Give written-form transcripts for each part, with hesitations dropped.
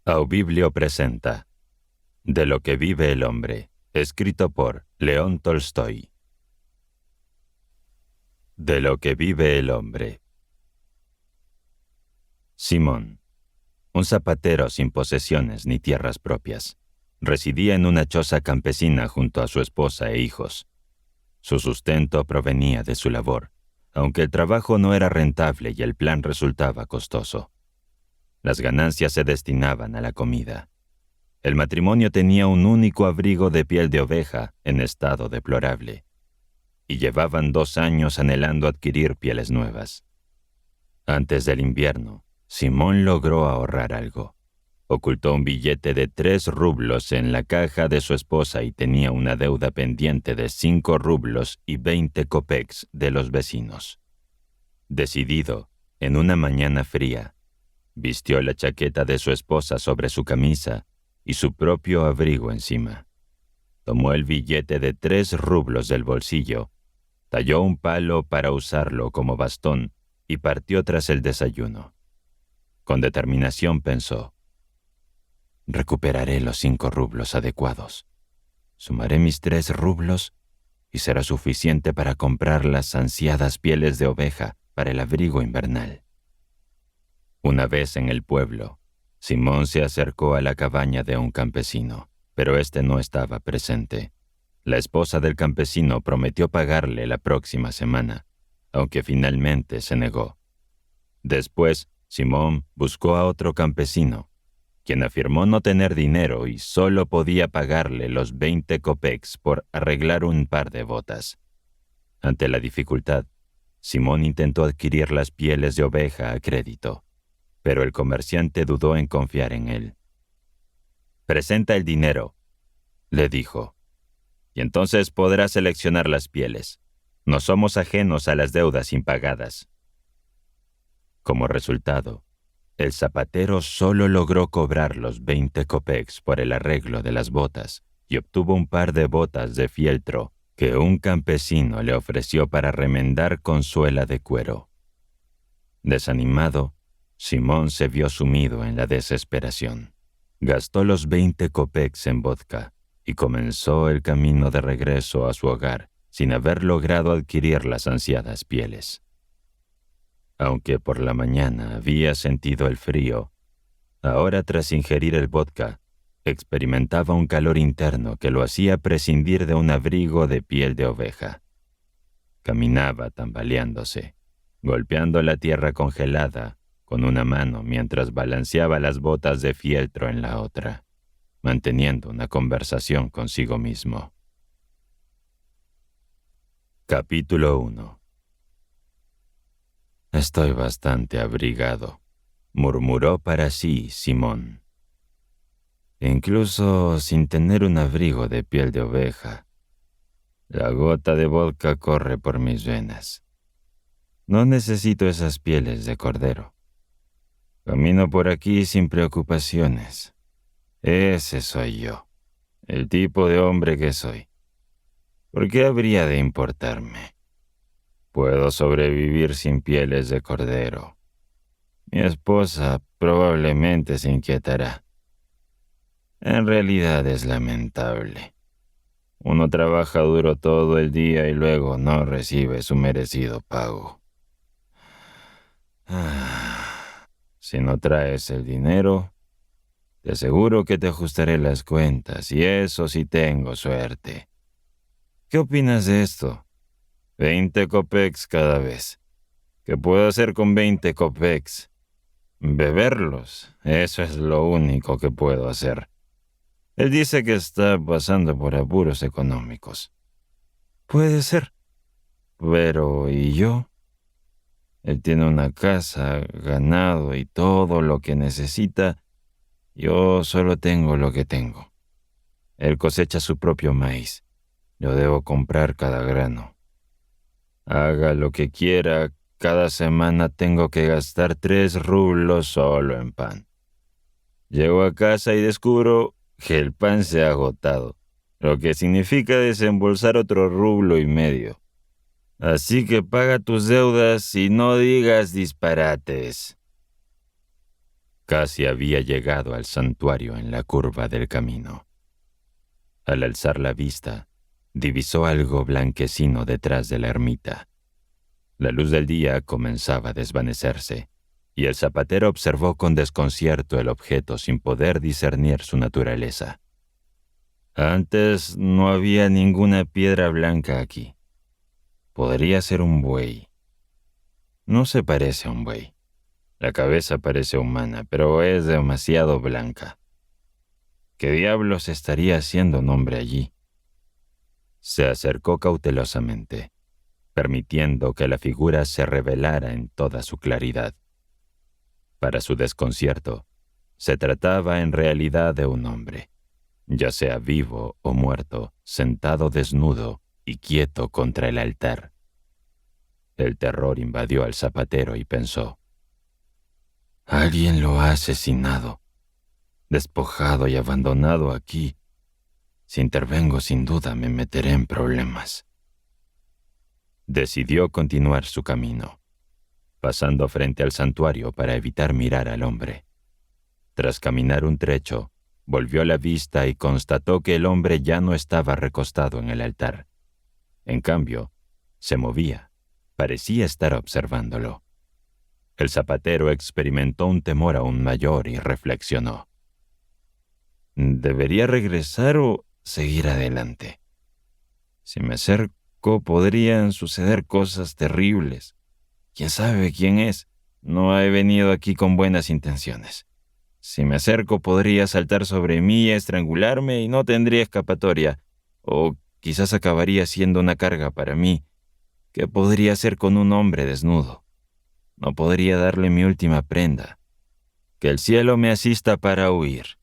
Aubiblio presenta De lo que vive el hombre, escrito por León Tolstoy. De lo que vive el hombre. Simón, un zapatero sin posesiones ni tierras propias, residía en una choza campesina junto a su esposa e hijos. Su sustento provenía de su labor, aunque el trabajo no era rentable y el plan resultaba costoso. Las ganancias se destinaban a la comida. El matrimonio tenía un único abrigo de piel de oveja en estado deplorable, y llevaban 2 años anhelando adquirir pieles nuevas. Antes del invierno, Simón logró ahorrar algo. Ocultó un billete de 3 rublos en la caja de su esposa y tenía una deuda pendiente de 5 rublos y 20 kopecks de los vecinos. Decidido, en una mañana fría, vistió la chaqueta de su esposa sobre su camisa y su propio abrigo encima. Tomó el billete de 3 rublos del bolsillo, talló un palo para usarlo como bastón y partió tras el desayuno. Con determinación pensó: recuperaré los 5 rublos adecuados. Sumaré mis 3 rublos y será suficiente para comprar las ansiadas pieles de oveja para el abrigo invernal. Una vez en el pueblo, Simón se acercó a la cabaña de un campesino, pero éste no estaba presente. La esposa del campesino prometió pagarle la próxima semana, aunque finalmente se negó. Después, Simón buscó a otro campesino, quien afirmó no tener dinero y solo podía pagarle los 20 kopecks por arreglar un par de botas. Ante la dificultad, Simón intentó adquirir las pieles de oveja a crédito, pero el comerciante dudó en confiar en él. «Presenta el dinero», le dijo, «y entonces podrás seleccionar las pieles. No somos ajenos a las deudas impagadas». Como resultado, el zapatero solo logró cobrar los 20 kopecks por el arreglo de las botas y obtuvo un par de botas de fieltro que un campesino le ofreció para remendar con suela de cuero. Desanimado, Simón se vio sumido en la desesperación. Gastó los 20 kopecks en vodka y comenzó el camino de regreso a su hogar sin haber logrado adquirir las ansiadas pieles. Aunque por la mañana había sentido el frío, ahora tras ingerir el vodka, experimentaba un calor interno que lo hacía prescindir de un abrigo de piel de oveja. Caminaba tambaleándose, golpeando la tierra congelada con una mano mientras balanceaba las botas de fieltro en la otra, manteniendo una conversación consigo mismo. Capítulo 1. «Estoy bastante abrigado», murmuró para sí Simón. «Incluso sin tener un abrigo de piel de oveja, la gota de vodka corre por mis venas. No necesito esas pieles de cordero. Camino por aquí sin preocupaciones. Ese soy yo, el tipo de hombre que soy. ¿Por qué habría de importarme? Puedo sobrevivir sin pieles de cordero. Mi esposa probablemente se inquietará. En realidad es lamentable. Uno trabaja duro todo el día y luego no recibe su merecido pago. Si no traes el dinero, te aseguro que te ajustaré las cuentas, y eso sí tengo suerte. ¿Qué opinas de esto? 20 kopecks cada vez. ¿Qué puedo hacer con 20 kopecks? Beberlos, eso es lo único que puedo hacer. Él dice que está pasando por apuros económicos. Puede ser. Pero, ¿y yo? Él tiene una casa, ganado y todo lo que necesita. Yo solo tengo lo que tengo. Él cosecha su propio maíz. Yo debo comprar cada grano. Haga lo que quiera, cada semana tengo que gastar 3 rublos solo en pan. Llego a casa y descubro que el pan se ha agotado, lo que significa desembolsar otro 1,5 rublos. Así que paga tus deudas y no digas disparates». Casi había llegado al santuario en la curva del camino. Al alzar la vista, divisó algo blanquecino detrás de la ermita. La luz del día comenzaba a desvanecerse, y el zapatero observó con desconcierto el objeto sin poder discernir su naturaleza. Antes no había ninguna piedra blanca aquí. Podría ser un buey. No se parece a un buey. La cabeza parece humana, pero es demasiado blanca. ¿Qué diablos estaría haciendo un hombre allí? Se acercó cautelosamente, permitiendo que la figura se revelara en toda su claridad. Para su desconcierto, se trataba en realidad de un hombre, ya sea vivo o muerto, sentado desnudo y quieto contra el altar. El terror invadió al zapatero y pensó: alguien lo ha asesinado, despojado y abandonado aquí. Si intervengo, sin duda me meteré en problemas. Decidió continuar su camino, pasando frente al santuario para evitar mirar al hombre. Tras caminar un trecho, volvió la vista y constató que el hombre ya no estaba recostado en el altar. En cambio, se movía, parecía estar observándolo. El zapatero experimentó un temor aún mayor y reflexionó: ¿debería regresar o seguir adelante? Si me acerco, podrían suceder cosas terribles. ¿Quién sabe quién es? No he venido aquí con buenas intenciones. Si me acerco, podría saltar sobre mí y estrangularme y no tendría escapatoria. O quizás acabaría siendo una carga para mí. ¿Qué podría hacer con un hombre desnudo? No podría darle mi última prenda. Que el cielo me asista para huir.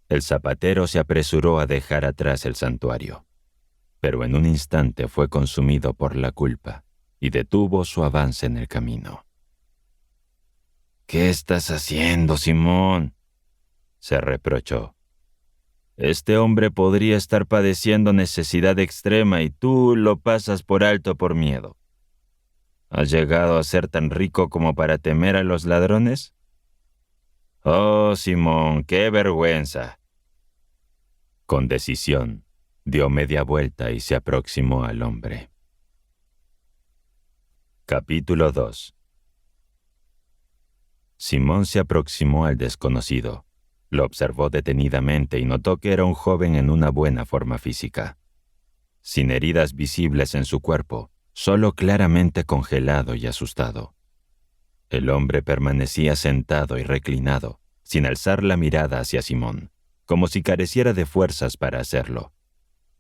El zapatero se apresuró a dejar atrás el santuario, pero en un instante fue consumido por la culpa y detuvo su avance en el camino. «¿Qué estás haciendo, Simón?», se reprochó. «Este hombre podría estar padeciendo necesidad extrema y tú lo pasas por alto por miedo. ¿Has llegado a ser tan rico como para temer a los ladrones? Oh, Simón, qué vergüenza». Con decisión, dio media vuelta y se aproximó al hombre. Capítulo 2. Simón se aproximó al desconocido. Lo observó detenidamente y notó que era un joven en una buena forma física. Sin heridas visibles en su cuerpo, solo claramente congelado y asustado. El hombre permanecía sentado y reclinado, sin alzar la mirada hacia Simón, como si careciera de fuerzas para hacerlo.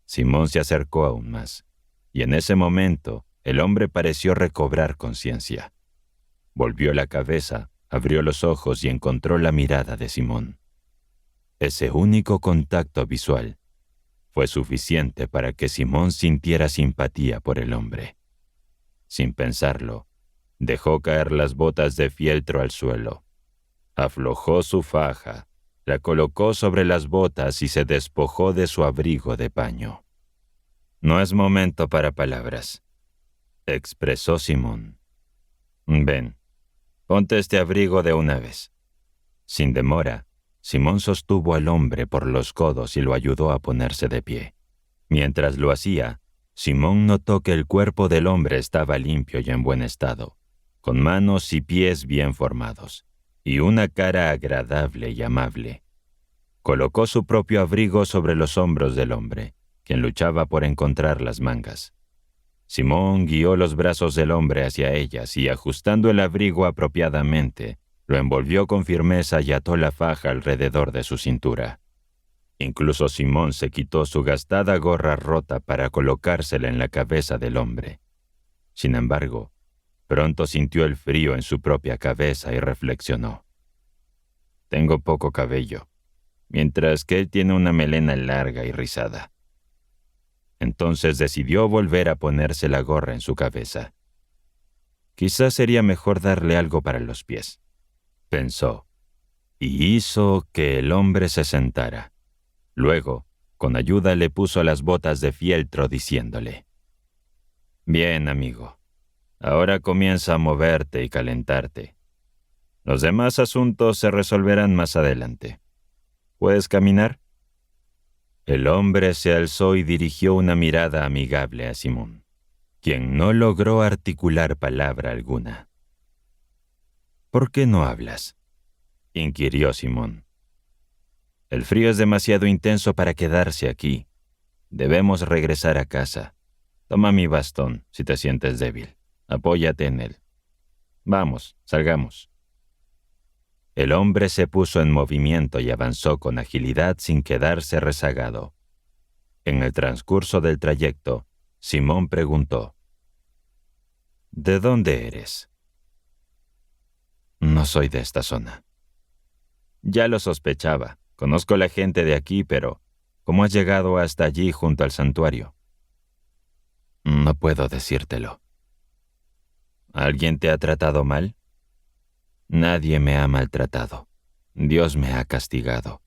Simón se acercó aún más, y en ese momento el hombre pareció recobrar conciencia. Volvió la cabeza, abrió los ojos y encontró la mirada de Simón. Ese único contacto visual fue suficiente para que Simón sintiera simpatía por el hombre. Sin pensarlo, dejó caer las botas de fieltro al suelo. Aflojó su faja, la colocó sobre las botas y se despojó de su abrigo de paño. «No es momento para palabras», expresó Simón. «Ven, ponte este abrigo de una vez». Sin demora, Simón sostuvo al hombre por los codos y lo ayudó a ponerse de pie. Mientras lo hacía, Simón notó que el cuerpo del hombre estaba limpio y en buen estado, con manos y pies bien formados, y una cara agradable y amable. Colocó su propio abrigo sobre los hombros del hombre, quien luchaba por encontrar las mangas. Simón guió los brazos del hombre hacia ellas y, ajustando el abrigo apropiadamente, lo envolvió con firmeza y ató la faja alrededor de su cintura. Incluso Simón se quitó su gastada gorra rota para colocársela en la cabeza del hombre. Sin embargo, pronto sintió el frío en su propia cabeza y reflexionó: «Tengo poco cabello, mientras que él tiene una melena larga y rizada». Entonces decidió volver a ponerse la gorra en su cabeza. Quizás sería mejor darle algo para los pies, pensó, y hizo que el hombre se sentara. Luego, con ayuda, le puso las botas de fieltro diciéndole: «Bien, amigo, ahora comienza a moverte y calentarte. Los demás asuntos se resolverán más adelante. ¿Puedes caminar? El hombre se alzó y dirigió una mirada amigable a Simón, quien no logró articular palabra alguna. ¿Por qué no hablas?, inquirió Simón. El frío es demasiado intenso para quedarse aquí. Debemos regresar a casa. Toma mi bastón si te sientes débil. Apóyate en él. Vamos, salgamos. El hombre se puso en movimiento y avanzó con agilidad sin quedarse rezagado. En el transcurso del trayecto, Simón preguntó: ¿De dónde eres? No soy de esta zona. Ya lo sospechaba. Conozco la gente de aquí, pero ¿cómo has llegado hasta allí junto al santuario? No puedo decírtelo. ¿Alguien te ha tratado mal? Nadie me ha maltratado. Dios me ha castigado.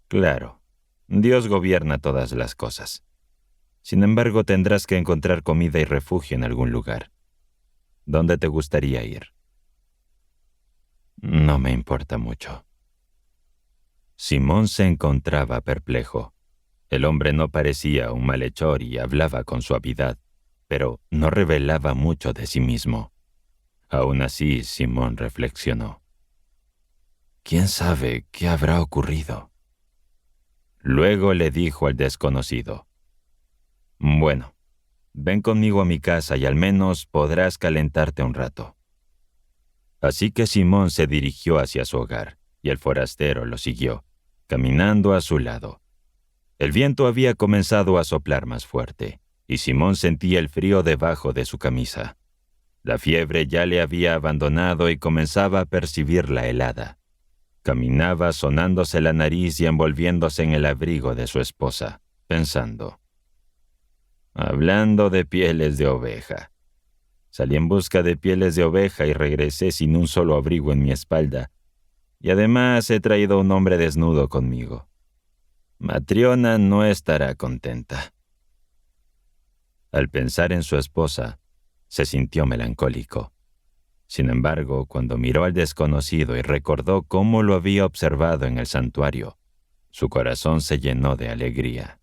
Claro, Dios gobierna todas las cosas. Sin embargo, tendrás que encontrar comida y refugio en algún lugar. ¿Dónde te gustaría ir? No me importa mucho. Simón se encontraba perplejo. El hombre no parecía un malhechor y hablaba con suavidad, pero no revelaba mucho de sí mismo. Aún así, Simón reflexionó. ¿Quién sabe qué habrá ocurrido? Luego le dijo al desconocido: Bueno, ven conmigo a mi casa y al menos podrás calentarte un rato. Así que Simón se dirigió hacia su hogar, y el forastero lo siguió, caminando a su lado. El viento había comenzado a soplar más fuerte, y Simón sentía el frío debajo de su camisa. La fiebre ya le había abandonado y comenzaba a percibir la helada. Caminaba sonándose la nariz y envolviéndose en el abrigo de su esposa, pensando: hablando de pieles de oveja. Salí en busca de pieles de oveja y regresé sin un solo abrigo en mi espalda. Y además he traído un hombre desnudo conmigo. Matriona no estará contenta. Al pensar en su esposa, se sintió melancólico. Sin embargo, cuando miró al desconocido y recordó cómo lo había observado en el santuario, su corazón se llenó de alegría.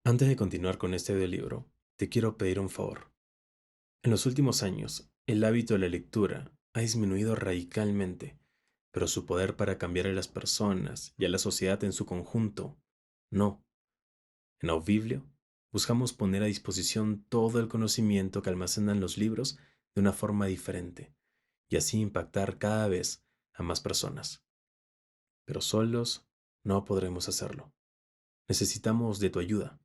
Antes de continuar con este audiolibro, te quiero pedir un favor. En los últimos años, el hábito de la lectura ha disminuido radicalmente, pero su poder para cambiar a las personas y a la sociedad en su conjunto, no. En Audiblio, buscamos poner a disposición todo el conocimiento que almacenan los libros de una forma diferente, y así impactar cada vez a más personas. Pero solos no podremos hacerlo. Necesitamos de tu ayuda.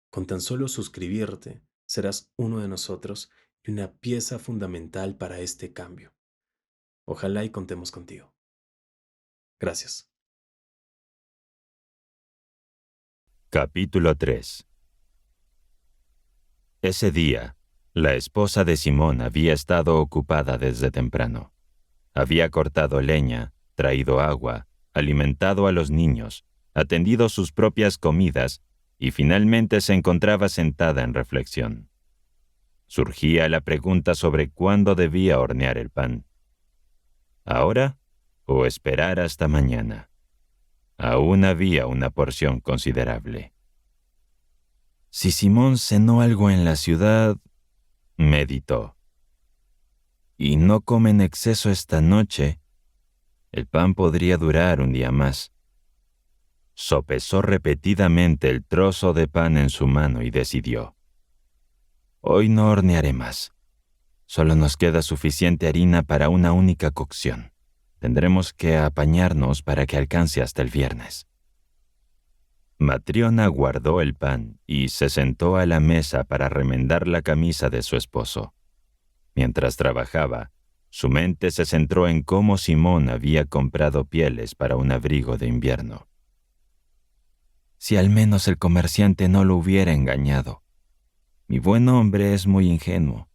Con tan solo suscribirte, serás uno de nosotros y una pieza fundamental para este cambio. Ojalá y contemos contigo. Gracias. Capítulo 3. Ese día, la esposa de Simón había estado ocupada desde temprano. Había cortado leña, traído agua, alimentado a los niños, atendido sus propias comidas y finalmente se encontraba sentada en reflexión. Surgía la pregunta sobre cuándo debía hornear el pan. ¿Ahora o esperar hasta mañana? Aún había una porción considerable. Si Simón cenó algo en la ciudad, meditó, y no come en exceso esta noche, el pan podría durar un día más. Sopesó repetidamente el trozo de pan en su mano y decidió: hoy no hornearé más. Solo nos queda suficiente harina para una única cocción. Tendremos que apañarnos para que alcance hasta el viernes. Matriona guardó el pan y se sentó a la mesa para remendar la camisa de su esposo. Mientras trabajaba, su mente se centró en cómo Simón había comprado pieles para un abrigo de invierno. Si al menos el comerciante no lo hubiera engañado. Mi buen hombre es muy ingenuo.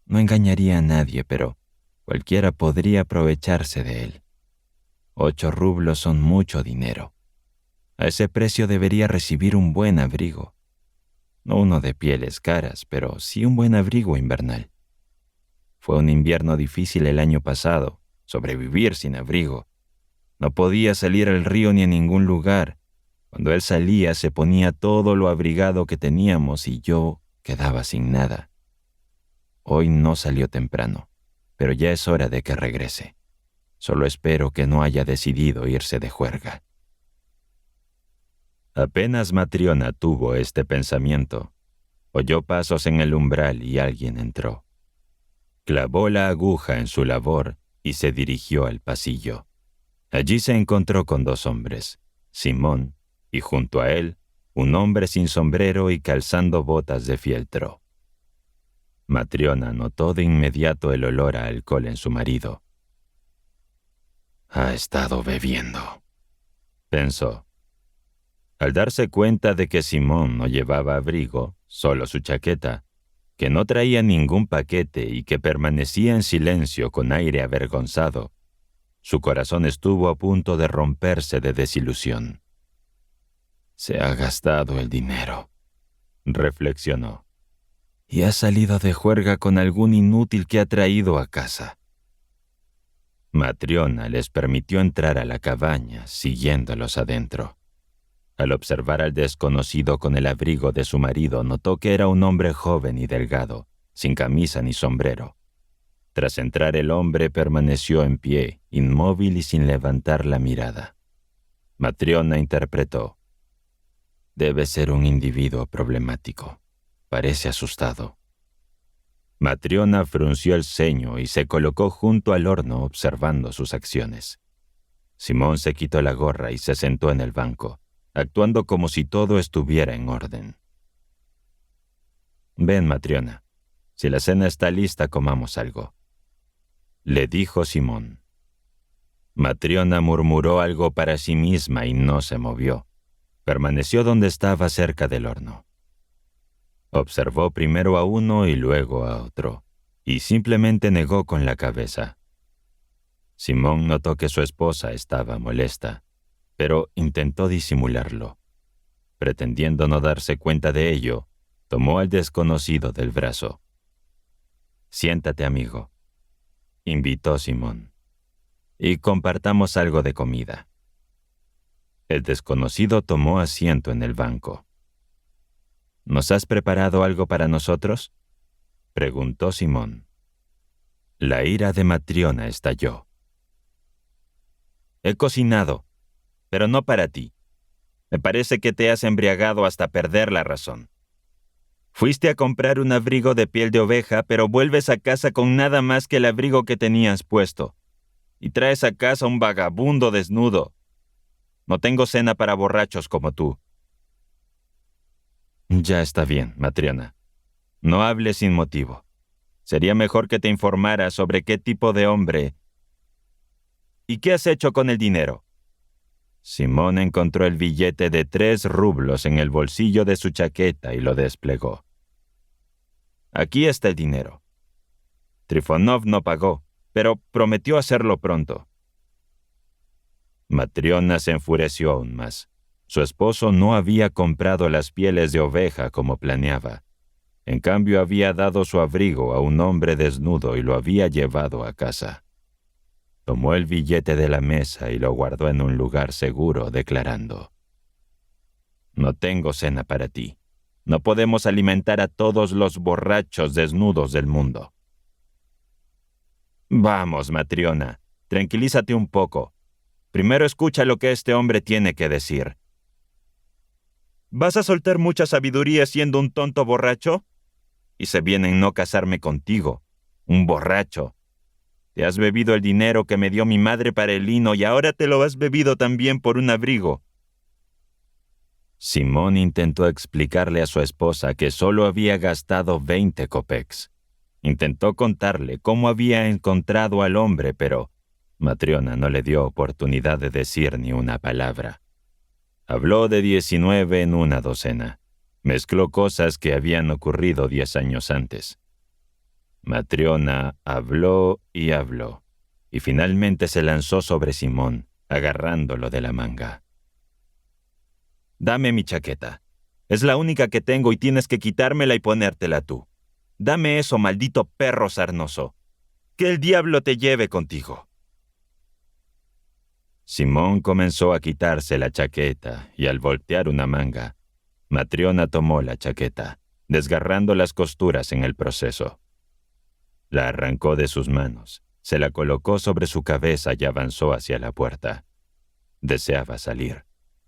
No engañaría a nadie, pero cualquiera podría aprovecharse de él. 8 rublos son mucho dinero. A ese precio debería recibir un buen abrigo. No uno de pieles caras, pero sí un buen abrigo invernal. Fue un invierno difícil el año pasado, sobrevivir sin abrigo. No podía salir al río ni a ningún lugar. Cuando él salía se ponía todo lo abrigado que teníamos y yo quedaba sin nada. Hoy no salió temprano, pero ya es hora de que regrese. Solo espero que no haya decidido irse de juerga. Apenas Matriona tuvo este pensamiento, oyó pasos en el umbral y alguien entró. Clavó la aguja en su labor y se dirigió al pasillo. Allí se encontró con dos hombres, Simón, y junto a él, un hombre sin sombrero y calzando botas de fieltro. Matriona notó de inmediato el olor a alcohol en su marido. «Ha estado bebiendo», pensó. Al darse cuenta de que Simón no llevaba abrigo, solo su chaqueta, que no traía ningún paquete y que permanecía en silencio con aire avergonzado, su corazón estuvo a punto de romperse de desilusión. «Se ha gastado el dinero», reflexionó, «y ha salido de juerga con algún inútil que ha traído a casa». Matriona les permitió entrar a la cabaña, siguiéndolos adentro. Al observar al desconocido con el abrigo de su marido, notó que era un hombre joven y delgado, sin camisa ni sombrero. Tras entrar el hombre permaneció en pie, inmóvil y sin levantar la mirada. Matriona interpretó: «Debe ser un individuo problemático. Parece asustado». Matriona frunció el ceño y se colocó junto al horno observando sus acciones. Simón se quitó la gorra y se sentó en el banco, actuando como si todo estuviera en orden. «Ven, Matriona. Si la cena está lista, comamos algo», le dijo Simón. Matriona murmuró algo para sí misma y no se movió. Permaneció donde estaba cerca del horno. Observó primero a uno y luego a otro, y simplemente negó con la cabeza. Simón notó que su esposa estaba molesta, pero intentó disimularlo. Pretendiendo no darse cuenta de ello, tomó al desconocido del brazo. «Siéntate, amigo», invitó Simón, «y compartamos algo de comida». El desconocido tomó asiento en el banco. «¿Nos has preparado algo para nosotros?», preguntó Simón. La ira de Matriona estalló. «He cocinado, pero no para ti. Me parece que te has embriagado hasta perder la razón. Fuiste a comprar un abrigo de piel de oveja, pero vuelves a casa con nada más que el abrigo que tenías puesto. Y traes a casa un vagabundo desnudo. No tengo cena para borrachos como tú». «Ya está bien, Matriona. No hables sin motivo. Sería mejor que te informara sobre qué tipo de hombre. ¿Y qué has hecho con el dinero?». Simón encontró el billete de 3 rublos en el bolsillo de su chaqueta y lo desplegó. «Aquí está el dinero. Trifonov no pagó, pero prometió hacerlo pronto». Matriona se enfureció aún más. Su esposo no había comprado las pieles de oveja como planeaba. En cambio, había dado su abrigo a un hombre desnudo y lo había llevado a casa. Tomó el billete de la mesa y lo guardó en un lugar seguro, declarando: «No tengo cena para ti. No podemos alimentar a todos los borrachos desnudos del mundo». «Vamos, Matriona, tranquilízate un poco. Primero escucha lo que este hombre tiene que decir». «¿Vas a soltar mucha sabiduría siendo un tonto borracho? Y se viene en no casarme contigo, un borracho. Te has bebido el dinero que me dio mi madre para el lino y ahora te lo has bebido también por un abrigo». Simón intentó explicarle a su esposa que solo había gastado 20 kopecks. Intentó contarle cómo había encontrado al hombre, pero Matriona no le dio oportunidad de decir ni una palabra. Habló de 19 en una docena. Mezcló cosas que habían ocurrido 10 años antes. Matriona habló, y finalmente se lanzó sobre Simón, agarrándolo de la manga. «Dame mi chaqueta. Es la única que tengo y tienes que quitármela y ponértela tú. Dame eso, maldito perro sarnoso. Que el diablo te lleve contigo. Simón comenzó a quitarse la chaqueta y al voltear una manga, Matriona tomó la chaqueta, desgarrando las costuras en el proceso. La arrancó de sus manos, se la colocó sobre su cabeza y avanzó hacia la puerta. Deseaba salir,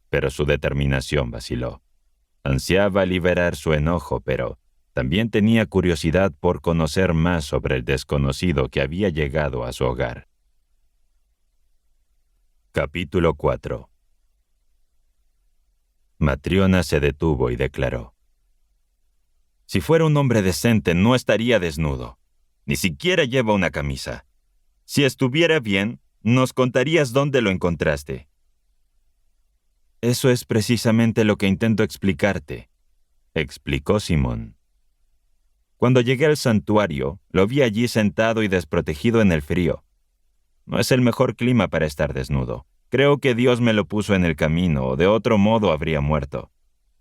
pero su determinación vaciló. Ansiaba liberar su enojo, pero también tenía curiosidad por conocer más sobre el desconocido que había llegado a su hogar. Capítulo 4. Matriona se detuvo y declaró: Si fuera un hombre decente, no estaría desnudo. Ni siquiera lleva una camisa. Si estuviera bien, nos contarías dónde lo encontraste. Eso es precisamente lo que intento explicarte, explicó Simón. Cuando llegué al santuario, lo vi allí sentado y desprotegido en el frío. No es el mejor clima para estar desnudo. Creo que Dios me lo puso en el camino, o de otro modo habría muerto.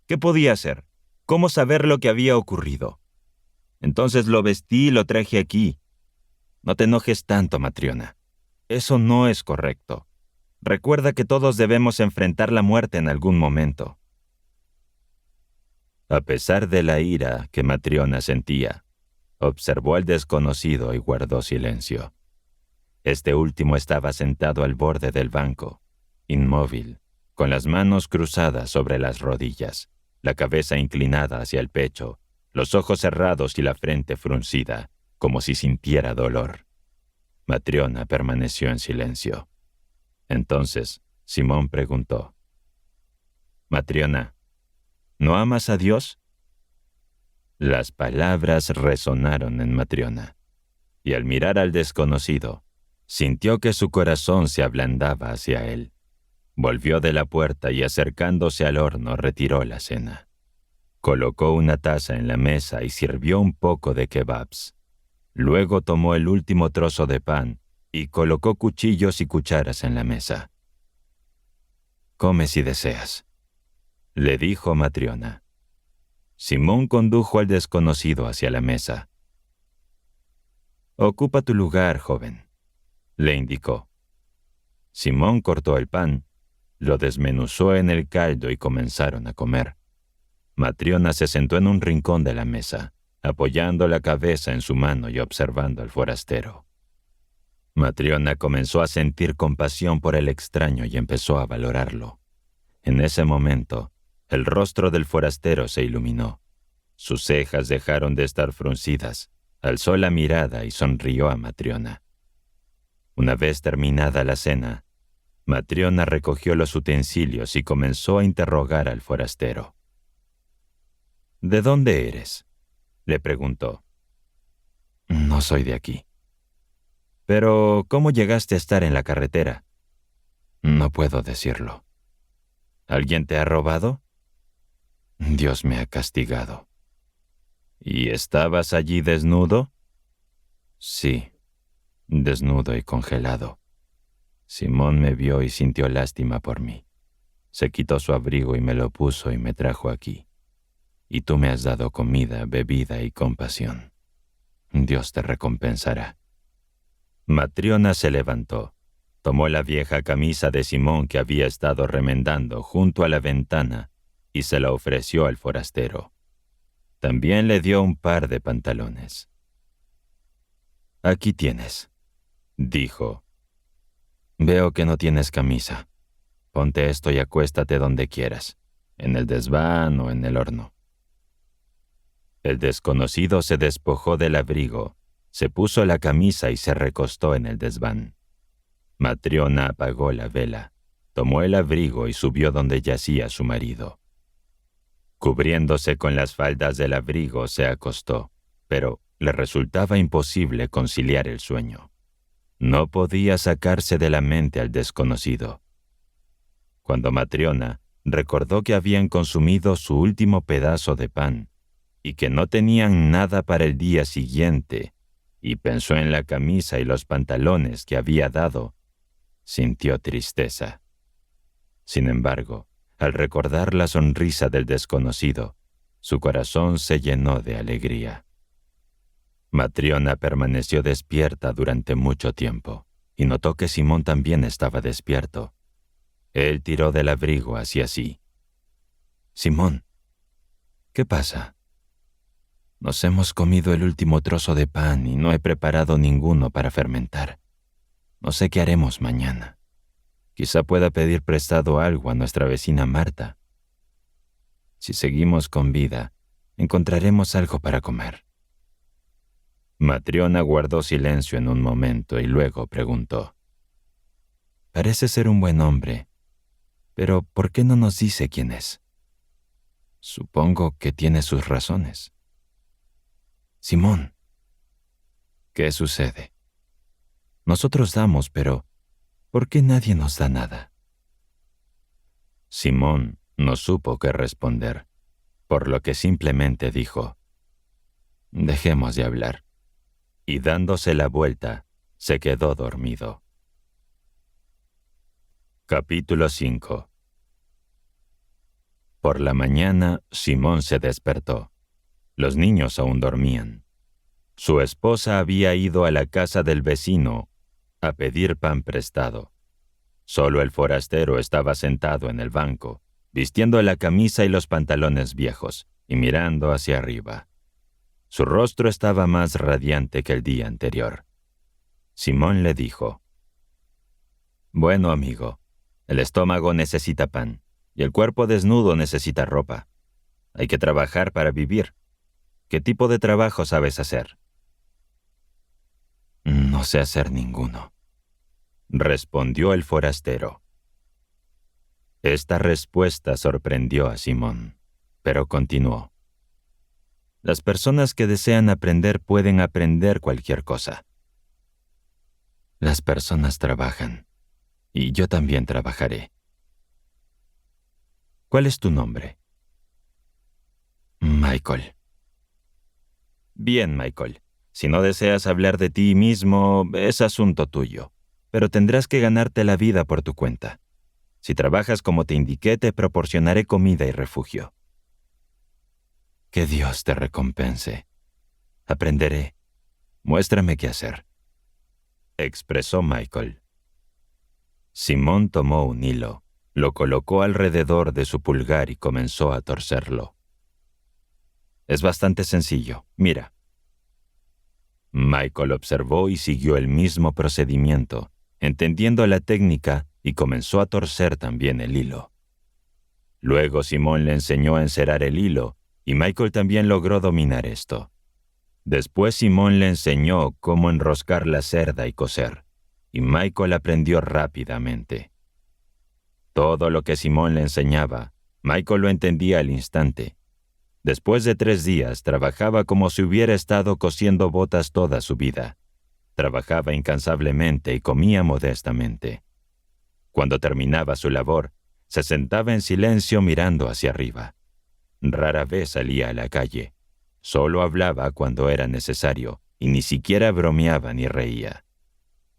¿Qué podía hacer? ¿Cómo saber lo que había ocurrido? Entonces lo vestí y lo traje aquí. No te enojes tanto, Matriona. Eso no es correcto. Recuerda que todos debemos enfrentar la muerte en algún momento. A pesar de la ira que Matriona sentía, observó al desconocido y guardó silencio. Este último estaba sentado al borde del banco, inmóvil, con las manos cruzadas sobre las rodillas, la cabeza inclinada hacia el pecho, los ojos cerrados y la frente fruncida, como si sintiera dolor. Matriona permaneció en silencio. Entonces, Simón preguntó: Matriona, ¿no amas a Dios? Las palabras resonaron en Matriona, y al mirar al desconocido, sintió que su corazón se ablandaba hacia él. Volvió de la puerta y acercándose al horno retiró la cena. Colocó una taza en la mesa y sirvió un poco de kebabs. Luego tomó el último trozo de pan y colocó cuchillos y cucharas en la mesa. «Come si deseas», le dijo Matriona. Simón condujo al desconocido hacia la mesa. «Ocupa tu lugar, joven», le indicó. Simón cortó el pan, lo desmenuzó en el caldo y comenzaron a comer. Matriona se sentó en un rincón de la mesa, apoyando la cabeza en su mano y observando al forastero. Matriona comenzó a sentir compasión por el extraño y empezó a valorarlo. En ese momento, el rostro del forastero se iluminó. Sus cejas dejaron de estar fruncidas, alzó la mirada y sonrió a Matriona. Una vez terminada la cena, Matriona recogió los utensilios y comenzó a interrogar al forastero. «¿De dónde eres?», le preguntó. «No soy de aquí». «Pero, ¿cómo llegaste a estar en la carretera?». «No puedo decirlo». «¿Alguien te ha robado?». «Dios me ha castigado». «¿Y estabas allí desnudo?». «Sí, desnudo y congelado». Simón me vio y sintió lástima por mí. Se quitó su abrigo y me lo puso y me trajo aquí. Y tú me has dado comida, bebida y compasión. Dios te recompensará. Matriona se levantó, tomó la vieja camisa de Simón que había estado remendando junto a la ventana y se la ofreció al forastero. También le dio un par de pantalones. «Aquí tienes», dijo. «Veo que no tienes camisa. Ponte esto y acuéstate donde quieras, en el desván o en el horno». El desconocido se despojó del abrigo, se puso la camisa y se recostó en el desván. Matriona apagó la vela, tomó el abrigo y subió donde yacía su marido. Cubriéndose con las faldas del abrigo, se acostó, pero le resultaba imposible conciliar el sueño. No podía sacarse de la mente al desconocido. Cuando Matriona recordó que habían consumido su último pedazo de pan y que no tenían nada para el día siguiente, y pensó en la camisa y los pantalones que había dado, sintió tristeza. Sin embargo, al recordar la sonrisa del desconocido, su corazón se llenó de alegría. Matriona permaneció despierta durante mucho tiempo y notó que Simón también estaba despierto. Él tiró del abrigo hacia sí. «Simón, ¿qué pasa? Nos hemos comido el último trozo de pan y no he preparado ninguno para fermentar. No sé qué haremos mañana. Quizá pueda pedir prestado algo a nuestra vecina Marta. Si seguimos con vida, encontraremos algo para comer». Matriona guardó silencio en un momento y luego preguntó: «Parece ser un buen hombre, pero ¿por qué no nos dice quién es? Supongo que tiene sus razones». «Simón, ¿qué sucede? Nosotros damos, pero ¿por qué nadie nos da nada?» Simón no supo qué responder, por lo que simplemente dijo: «Dejemos de hablar». Y dándose la vuelta, se quedó dormido. Capítulo 5. Por la mañana, Simón se despertó. Los niños aún dormían. Su esposa había ido a la casa del vecino a pedir pan prestado. Solo el forastero estaba sentado en el banco, vistiendo la camisa y los pantalones viejos, y mirando hacia arriba. Su rostro estaba más radiante que el día anterior. Simón le dijo: «Bueno, amigo, el estómago necesita pan y el cuerpo desnudo necesita ropa. Hay que trabajar para vivir. ¿Qué tipo de trabajo sabes hacer?» «No sé hacer ninguno», respondió el forastero. Esta respuesta sorprendió a Simón, pero continuó: «Las personas que desean aprender pueden aprender cualquier cosa. Las personas trabajan, y yo también trabajaré. ¿Cuál es tu nombre?» «Michael». «Bien, Michael. Si no deseas hablar de ti mismo, es asunto tuyo, pero tendrás que ganarte la vida por tu cuenta. Si trabajas como te indiqué, te proporcionaré comida y refugio». «Que Dios te recompense. Aprenderé. Muéstrame qué hacer», expresó Michael. Simón tomó un hilo, lo colocó alrededor de su pulgar y comenzó a torcerlo. «Es bastante sencillo. Mira». Michael observó y siguió el mismo procedimiento, entendiendo la técnica, y comenzó a torcer también el hilo. Luego Simón le enseñó a encerar el hilo, y Michael también logró dominar esto. Después Simón le enseñó cómo enroscar la cerda y coser, y Michael aprendió rápidamente. Todo lo que Simón le enseñaba, Michael lo entendía al instante. Después de 3 días, trabajaba como si hubiera estado cosiendo botas toda su vida. Trabajaba incansablemente y comía modestamente. Cuando terminaba su labor, se sentaba en silencio mirando hacia arriba. Rara vez salía a la calle. Solo hablaba cuando era necesario y ni siquiera bromeaba ni reía.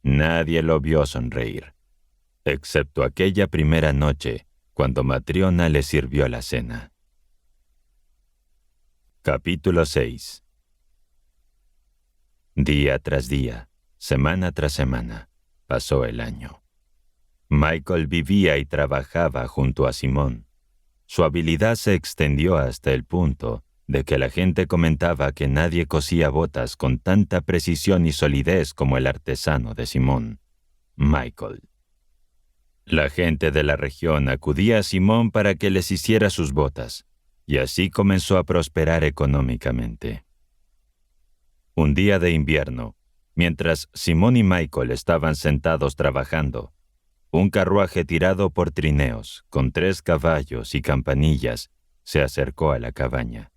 Nadie lo vio sonreír, excepto aquella primera noche cuando Matriona le sirvió la cena. Capítulo 6. Día tras día, semana tras semana, pasó el año. Michael vivía y trabajaba junto a Simón. Su habilidad se extendió hasta el punto de que la gente comentaba que nadie cosía botas con tanta precisión y solidez como el artesano de Simón, Michael. La gente de la región acudía a Simón para que les hiciera sus botas, y así comenzó a prosperar económicamente. Un día de invierno, mientras Simón y Michael estaban sentados trabajando, un carruaje tirado por trineos, con 3 caballos y campanillas, se acercó a la cabaña.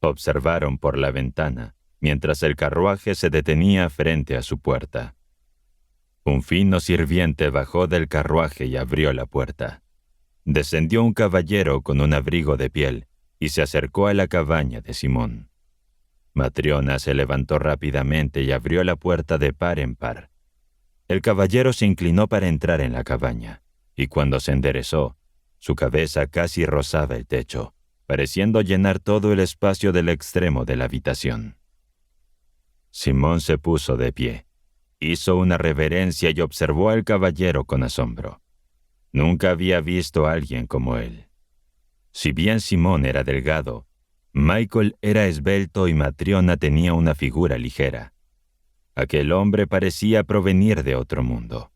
Observaron por la ventana, mientras el carruaje se detenía frente a su puerta. Un fino sirviente bajó del carruaje y abrió la puerta. Descendió un caballero con un abrigo de piel y se acercó a la cabaña de Simón. Matriona se levantó rápidamente y abrió la puerta de par en par. El caballero se inclinó para entrar en la cabaña, y cuando se enderezó, su cabeza casi rozaba el techo, pareciendo llenar todo el espacio del extremo de la habitación. Simón se puso de pie, hizo una reverencia y observó al caballero con asombro. Nunca había visto a alguien como él. Si bien Simón era delgado, Michael era esbelto y Matriona tenía una figura ligera. Aquel hombre parecía provenir de otro mundo.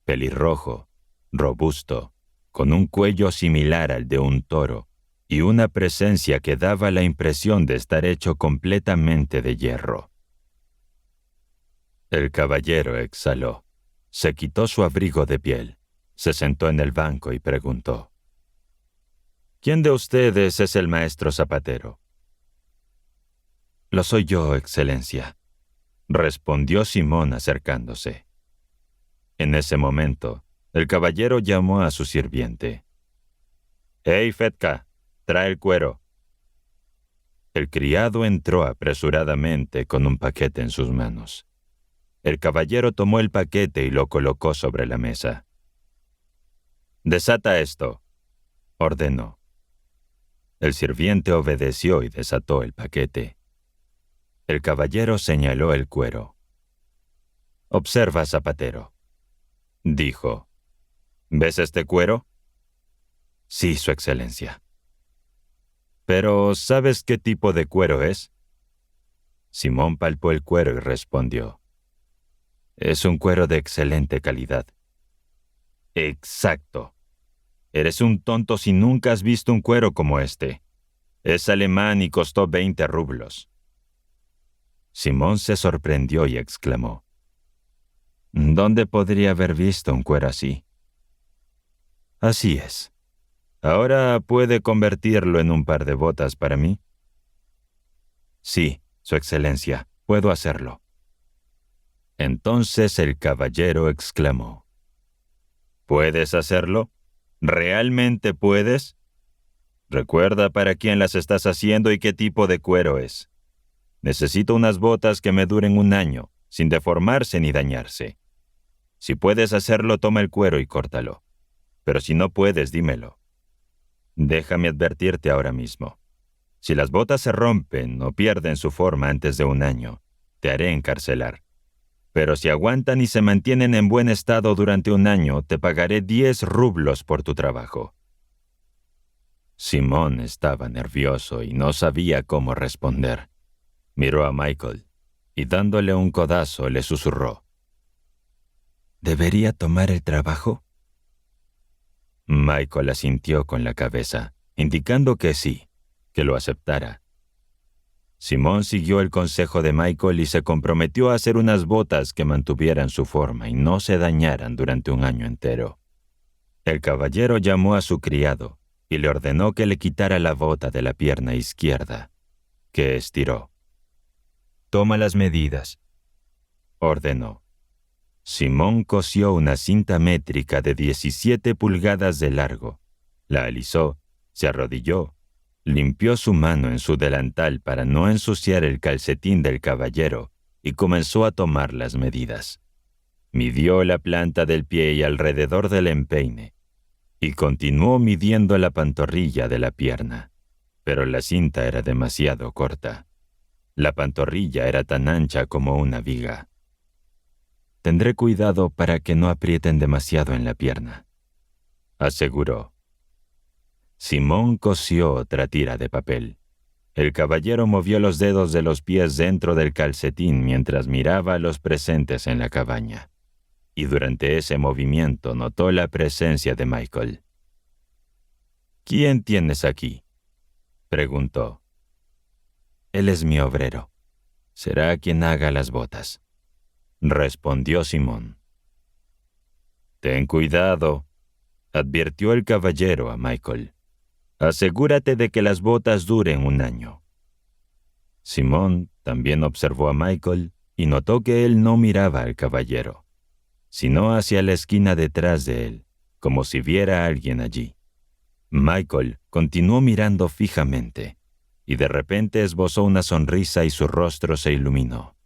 Pelirrojo, robusto, con un cuello similar al de un toro y una presencia que daba la impresión de estar hecho completamente de hierro. El caballero exhaló, se quitó su abrigo de piel, se sentó en el banco y preguntó: «¿Quién de ustedes es el maestro zapatero?» «Lo soy yo, Excelencia», respondió Simón acercándose. En ese momento, el caballero llamó a su sirviente. «¡Hey, Fetka! Trae el cuero». El criado entró apresuradamente con un paquete en sus manos. El caballero tomó el paquete y lo colocó sobre la mesa. «Desata esto», ordenó. El sirviente obedeció y desató el paquete. El caballero señaló el cuero. «Observa, zapatero», dijo. «¿Ves este cuero?» «Sí, Su Excelencia». «Pero, ¿sabes qué tipo de cuero es?» Simón palpó el cuero y respondió: «Es un cuero de excelente calidad». «Exacto. Eres un tonto si nunca has visto un cuero como este. Es alemán y costó 20 rublos». Simón se sorprendió y exclamó: «¿Dónde podría haber visto un cuero así?» «Así es. ¿Ahora puede convertirlo en un par de botas para mí?» «Sí, Su Excelencia, puedo hacerlo». Entonces el caballero exclamó: «¿Puedes hacerlo? ¿Realmente puedes? Recuerda para quién las estás haciendo y qué tipo de cuero es. Necesito unas botas que me duren 1 año, sin deformarse ni dañarse. Si puedes hacerlo, toma el cuero y córtalo. Pero si no puedes, dímelo. Déjame advertirte ahora mismo. Si las botas se rompen o pierden su forma antes de 1 año, te haré encarcelar. Pero si aguantan y se mantienen en buen estado durante 1 año, te pagaré 10 rublos por tu trabajo». Simón estaba nervioso y no sabía cómo responder. Miró a Michael y dándole un codazo le susurró: «¿Debería tomar el trabajo?» Michael asintió con la cabeza, indicando que sí, que lo aceptara. Simón siguió el consejo de Michael y se comprometió a hacer unas botas que mantuvieran su forma y no se dañaran durante 1 año entero. El caballero llamó a su criado y le ordenó que le quitara la bota de la pierna izquierda, que estiró. «Toma las medidas», ordenó. Simón cosió una cinta métrica de 17 pulgadas de largo, la alisó, se arrodilló, limpió su mano en su delantal para no ensuciar el calcetín del caballero y comenzó a tomar las medidas. Midió la planta del pie y alrededor del empeine, y continuó midiendo la pantorrilla de la pierna, pero la cinta era demasiado corta. La pantorrilla era tan ancha como una viga. «Tendré cuidado para que no aprieten demasiado en la pierna», aseguró. Simón cosió otra tira de papel. El caballero movió los dedos de los pies dentro del calcetín mientras miraba a los presentes en la cabaña, y durante ese movimiento notó la presencia de Michael. «¿Quién tienes aquí?», preguntó. «Él es mi obrero. Será quien haga las botas», respondió Simón. «Ten cuidado», advirtió el caballero a Michael. «Asegúrate de que las botas duren 1 año». Simón también observó a Michael y notó que él no miraba al caballero, sino hacia la esquina detrás de él, como si viera a alguien allí. Michael continuó mirando fijamente, y de repente esbozó una sonrisa y su rostro se iluminó.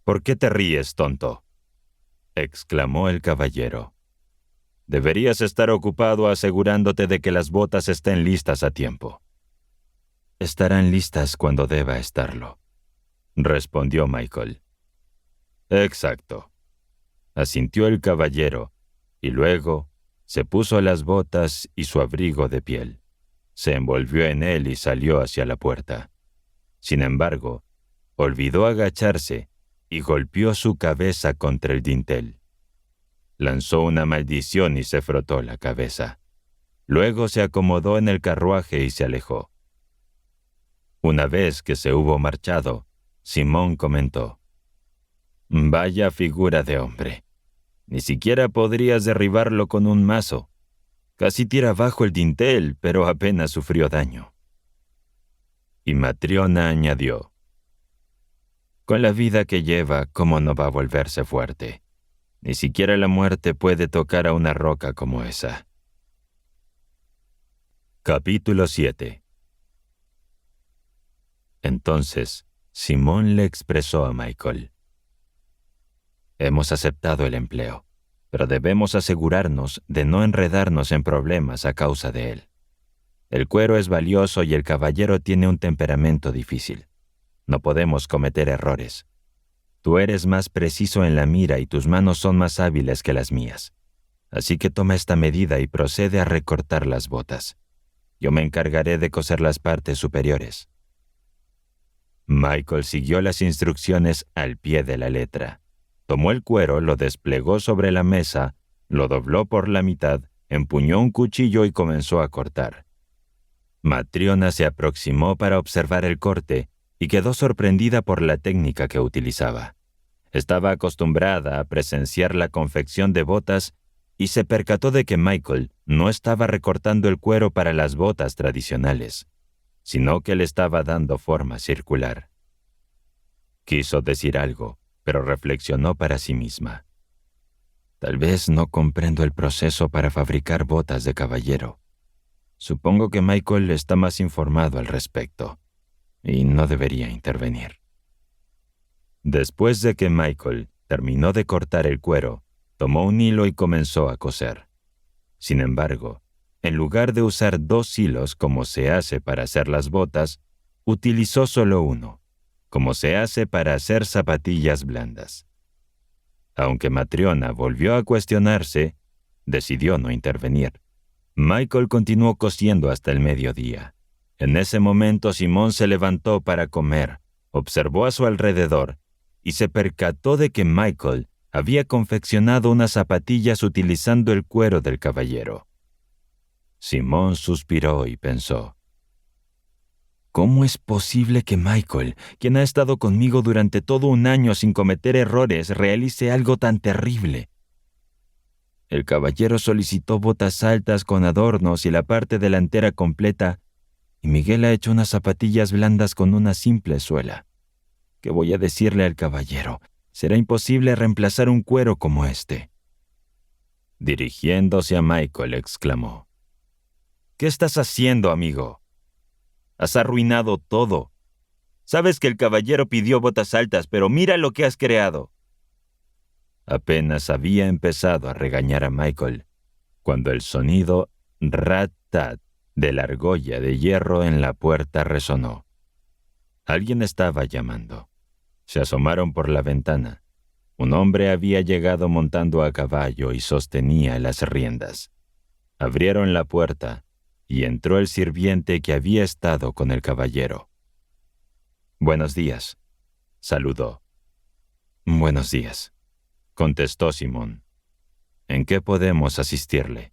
«¿Por qué te ríes, tonto?», exclamó el caballero. «Deberías estar ocupado asegurándote de que las botas estén listas a tiempo». «Estarán listas cuando deba estarlo», respondió Michael. Exacto, asintió el caballero, y luego se puso las botas y su abrigo de piel. Se envolvió en él y salió hacia la puerta. Sin embargo, olvidó agacharse y golpeó su cabeza contra el dintel. Lanzó una maldición y se frotó la cabeza. Luego se acomodó en el carruaje y se alejó. Una vez que se hubo marchado, Simón comentó: «Vaya figura de hombre. Ni siquiera podrías derribarlo con un mazo. Casi tira abajo el dintel, pero apenas sufrió daño». Y Matriona añadió: «Con la vida que lleva, ¿cómo no va a volverse fuerte? Ni siquiera la muerte puede tocar a una roca como esa». Capítulo 7. Entonces, Simón le expresó a Michael: «Hemos aceptado el empleo, pero debemos asegurarnos de no enredarnos en problemas a causa de él. El cuero es valioso y el caballero tiene un temperamento difícil. No podemos cometer errores. Tú eres más preciso en la mira y tus manos son más hábiles que las mías. Así que toma esta medida y procede a recortar las botas. Yo me encargaré de coser las partes superiores». Michael siguió las instrucciones al pie de la letra. Tomó el cuero, lo desplegó sobre la mesa, lo dobló por la mitad, empuñó un cuchillo y comenzó a cortar. Matriona se aproximó para observar el corte y quedó sorprendida por la técnica que utilizaba. Estaba acostumbrada a presenciar la confección de botas y se percató de que Michael no estaba recortando el cuero para las botas tradicionales, sino que le estaba dando forma circular. Quiso decir algo, pero reflexionó para sí misma. Tal vez no comprendo el proceso para fabricar botas de caballero. Supongo que Michael está más informado al respecto, y no debería intervenir. Después de que Michael terminó de cortar el cuero, tomó un hilo y comenzó a coser. Sin embargo, en lugar de usar 2 hilos como se hace para hacer las botas, utilizó solo uno, como se hace para hacer zapatillas blandas. Aunque Matriona volvió a cuestionarse, decidió no intervenir. Michael continuó cosiendo hasta el mediodía. En ese momento Simón se levantó para comer, observó a su alrededor y se percató de que Michael había confeccionado unas zapatillas utilizando el cuero del caballero. Simón suspiró y pensó: ¿cómo es posible que Michael, quien ha estado conmigo durante todo un año sin cometer errores, realice algo tan terrible? El caballero solicitó botas altas con adornos y la parte delantera completa, y Miguel ha hecho unas zapatillas blandas con una simple suela. ¿Qué voy a decirle al caballero? Será imposible reemplazar un cuero como este. Dirigiéndose a Michael, exclamó: ¿qué estás haciendo, amigo? Has arruinado todo. Sabes que el caballero pidió botas altas, pero mira lo que has creado. Apenas había empezado a regañar a Michael, cuando el sonido rat-tat de la argolla de hierro en la puerta resonó. Alguien estaba llamando. Se asomaron por la ventana. Un hombre había llegado montando a caballo y sostenía las riendas. Abrieron la puerta y entró el sirviente que había estado con el caballero. «Buenos días», saludó. «Buenos días», contestó Simón. «¿En qué podemos asistirle?»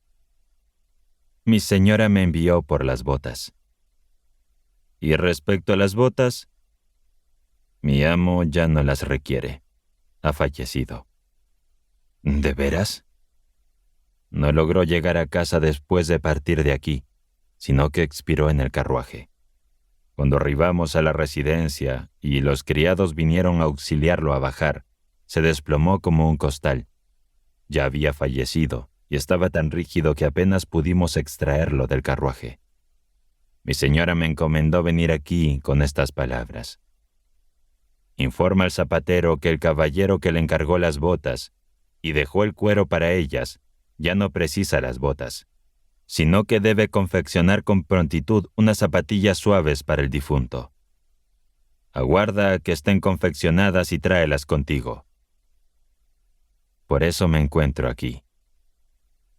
«Mi señora me envió por las botas». «¿Y respecto a las botas?» «Mi amo ya no las requiere. Ha fallecido». «¿De veras?» «No logró llegar a casa después de partir de aquí, sino que expiró en el carruaje. Cuando arribamos a la residencia y los criados vinieron a auxiliarlo a bajar, se desplomó como un costal. Ya había fallecido y estaba tan rígido que apenas pudimos extraerlo del carruaje. Mi señora me encomendó venir aquí con estas palabras: informa al zapatero que el caballero que le encargó las botas y dejó el cuero para ellas ya no precisa las botas, sino que debe confeccionar con prontitud unas zapatillas suaves para el difunto. Aguarda a que estén confeccionadas y tráelas contigo. Por eso me encuentro aquí.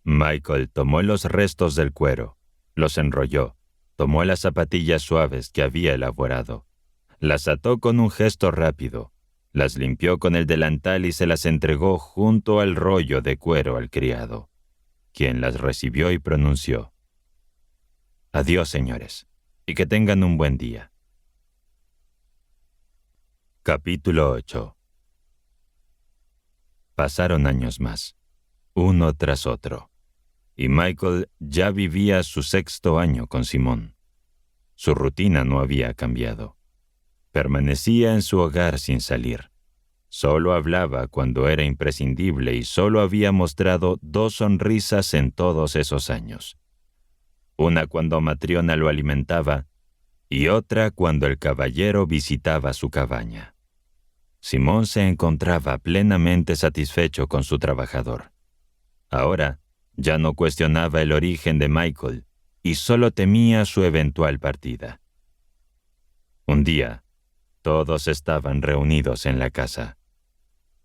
Michael tomó los restos del cuero, los enrolló, tomó las zapatillas suaves que había elaborado, las ató con un gesto rápido, las limpió con el delantal y se las entregó junto al rollo de cuero al criado, quien las recibió y pronunció: «Adiós, señores, y que tengan un buen día». Capítulo 8. Pasaron años más, uno tras otro, y Michael ya vivía su 6º año con Simón. Su rutina no había cambiado. Permanecía en su hogar sin salir. Solo hablaba cuando era imprescindible y solo había mostrado 2 sonrisas en todos esos años. Una cuando Matriona lo alimentaba y otra cuando el caballero visitaba su cabaña. Simón se encontraba plenamente satisfecho con su trabajador. Ahora ya no cuestionaba el origen de Michael y solo temía su eventual partida. Un día, todos estaban reunidos en la casa.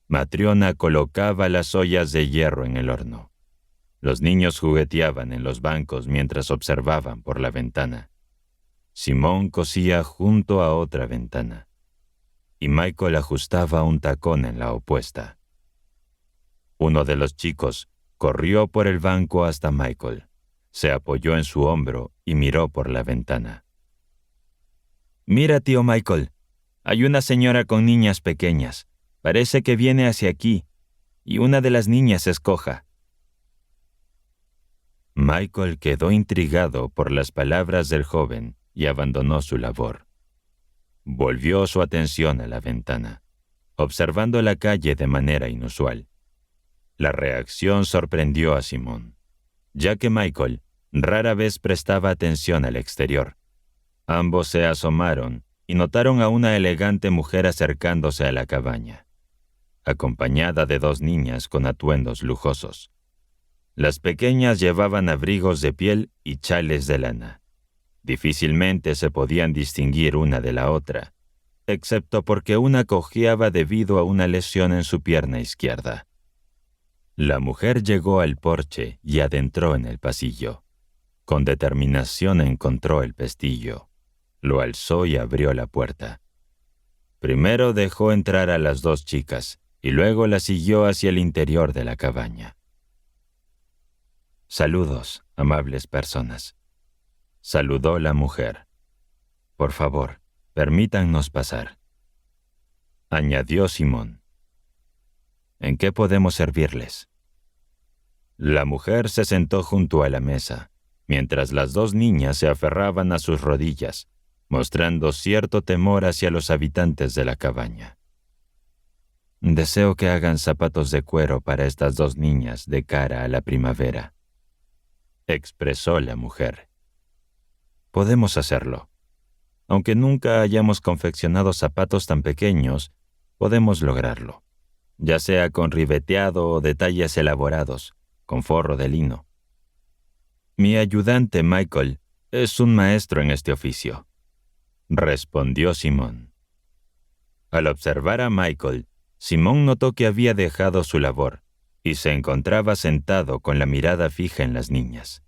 Matriona colocaba las ollas de hierro en el horno. Los niños jugueteaban en los bancos mientras observaban por la ventana. Simón cosía junto a otra ventana, y Michael ajustaba un tacón en la opuesta. Uno de los chicos corrió por el banco hasta Michael, se apoyó en su hombro y miró por la ventana. «Mira, tío Michael, hay una señora con niñas pequeñas. Parece que viene hacia aquí, y una de las niñas es coja». Michael quedó intrigado por las palabras del joven y abandonó su labor. Volvió su atención a la ventana, observando la calle de manera inusual. La reacción sorprendió a Simón, ya que Michael rara vez prestaba atención al exterior. Ambos se asomaron y notaron a una elegante mujer acercándose a la cabaña, acompañada de 2 niñas con atuendos lujosos. Las pequeñas llevaban abrigos de piel y chales de lana. Difícilmente se podían distinguir una de la otra, excepto porque una cojeaba debido a una lesión en su pierna izquierda. La mujer llegó al porche y adentró en el pasillo. Con determinación encontró el pestillo. Lo alzó y abrió la puerta. Primero dejó entrar a las 2 chicas y luego la siguió hacia el interior de la cabaña. «Saludos, amables personas», saludó la mujer. «Por favor, permítannos pasar», añadió Simón. «¿En qué podemos servirles?». La mujer se sentó junto a la mesa, mientras las 2 niñas se aferraban a sus rodillas, mostrando cierto temor hacia los habitantes de la cabaña. «Deseo que hagan zapatos de cuero para estas 2 niñas de cara a la primavera», expresó la mujer. «Podemos hacerlo. Aunque nunca hayamos confeccionado zapatos tan pequeños, podemos lograrlo, ya sea con ribeteado o detalles elaborados, con forro de lino. Mi ayudante Michael es un maestro en este oficio», respondió Simón. Al observar a Michael, Simón notó que había dejado su labor y se encontraba sentado con la mirada fija en las niñas.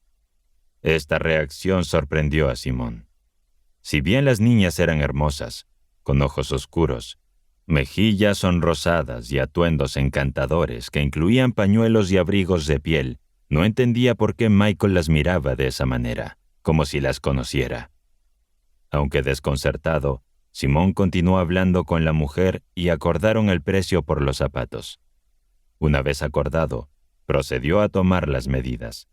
Esta reacción sorprendió a Simón. Si bien las niñas eran hermosas, con ojos oscuros, mejillas sonrosadas y atuendos encantadores que incluían pañuelos y abrigos de piel, no entendía por qué Michael las miraba de esa manera, como si las conociera. Aunque desconcertado, Simón continuó hablando con la mujer y acordaron el precio por los zapatos. Una vez acordado, procedió a tomar las medidas.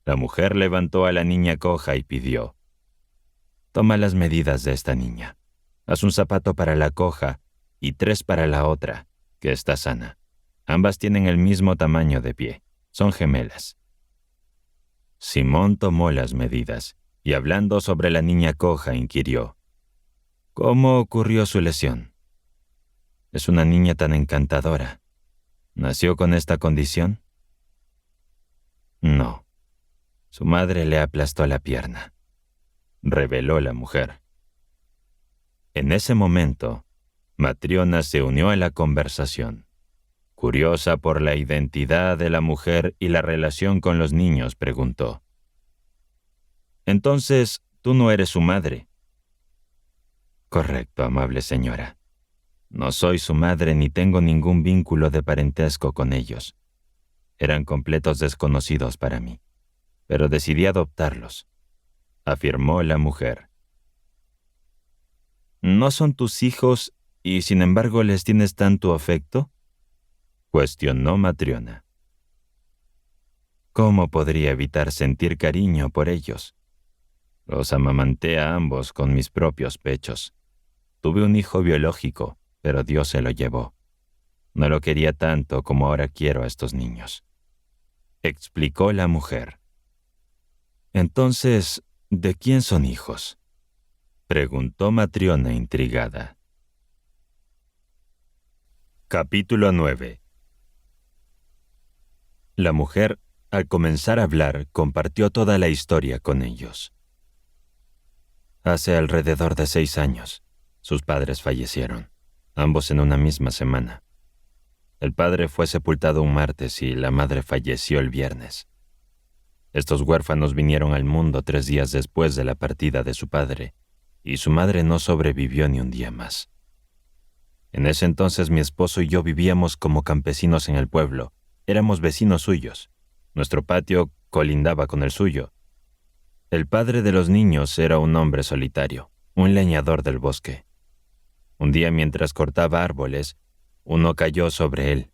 La mujer levantó a la niña coja y pidió: «Toma las medidas de esta niña. Haz un zapato para la coja y 3 para la otra, que está sana. Ambas tienen el mismo tamaño de pie. Son gemelas». Simón tomó las medidas y, hablando sobre la niña coja, inquirió: «¿Cómo ocurrió su lesión? Es una niña tan encantadora. ¿Nació con esta condición?». «No. Su madre le aplastó la pierna», reveló la mujer. En ese momento, Matriona se unió a la conversación. Curiosa por la identidad de la mujer y la relación con los niños, preguntó: «Entonces, tú no eres su madre». «Correcto, amable señora. No soy su madre ni tengo ningún vínculo de parentesco con ellos. Eran completos desconocidos para mí, pero decidí adoptarlos», afirmó la mujer. «¿No son tus hijos y sin embargo les tienes tanto afecto?», cuestionó Matriona. «¿Cómo podría evitar sentir cariño por ellos? Los amamanté a ambos con mis propios pechos. Tuve un hijo biológico, pero Dios se lo llevó. No lo quería tanto como ahora quiero a estos niños», explicó la mujer. «Entonces, ¿de quién son hijos?», preguntó Matriona intrigada. Capítulo 9. La mujer, al comenzar a hablar, compartió toda la historia con ellos. Hace alrededor de 6 años, sus padres fallecieron, ambos en una misma semana. El padre fue sepultado un martes y la madre falleció el viernes. Estos huérfanos vinieron al mundo 3 días después de la partida de su padre, y su madre no sobrevivió ni un día más. En ese entonces mi esposo y yo vivíamos como campesinos en el pueblo. Éramos vecinos suyos. Nuestro patio colindaba con el suyo. El padre de los niños era un hombre solitario, un leñador del bosque. Un día, mientras cortaba árboles, uno cayó sobre él.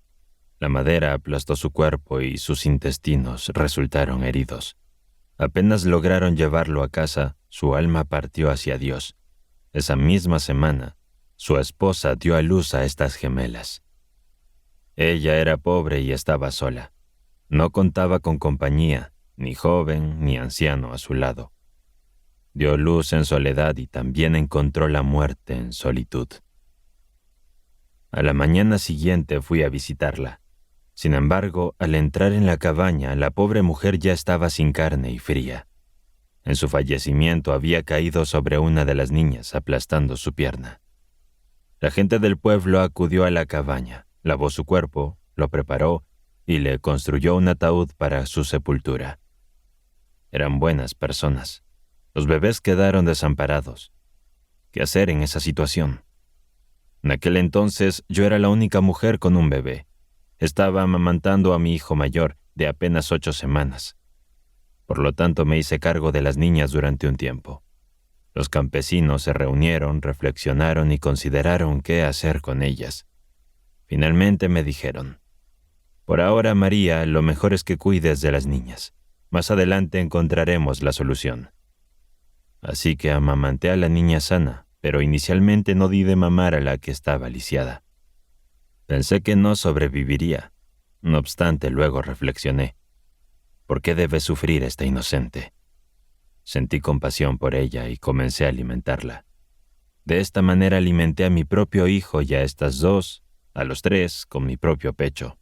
La madera aplastó su cuerpo y sus intestinos resultaron heridos. Apenas lograron llevarlo a casa, su alma partió hacia Dios. Esa misma semana, su esposa dio a luz a estas gemelas. Ella era pobre y estaba sola. No contaba con compañía, ni joven ni anciano a su lado. Dio luz en soledad y también encontró la muerte en solitud. A la mañana siguiente fui a visitarla. Sin embargo, al entrar en la cabaña, la pobre mujer ya estaba sin carne y fría. En su fallecimiento había caído sobre una de las niñas, aplastando su pierna. La gente del pueblo acudió a la cabaña, lavó su cuerpo, lo preparó y le construyó un ataúd para su sepultura. Eran buenas personas. Los bebés quedaron desamparados. ¿Qué hacer en esa situación? En aquel entonces yo era la única mujer con un bebé. Estaba amamantando a mi hijo mayor, de apenas 8 semanas. Por lo tanto, me hice cargo de las niñas durante un tiempo. Los campesinos se reunieron, reflexionaron y consideraron qué hacer con ellas. Finalmente me dijeron: «Por ahora, María, lo mejor es que cuides de las niñas. Más adelante encontraremos la solución». Así que amamanté a la niña sana, pero inicialmente no di de mamar a la que estaba lisiada. Pensé que no sobreviviría. No obstante, luego reflexioné: ¿por qué debe sufrir esta inocente? Sentí compasión por ella y comencé a alimentarla. De esta manera alimenté a mi propio hijo y a estas 2, a los 3, con mi propio pecho.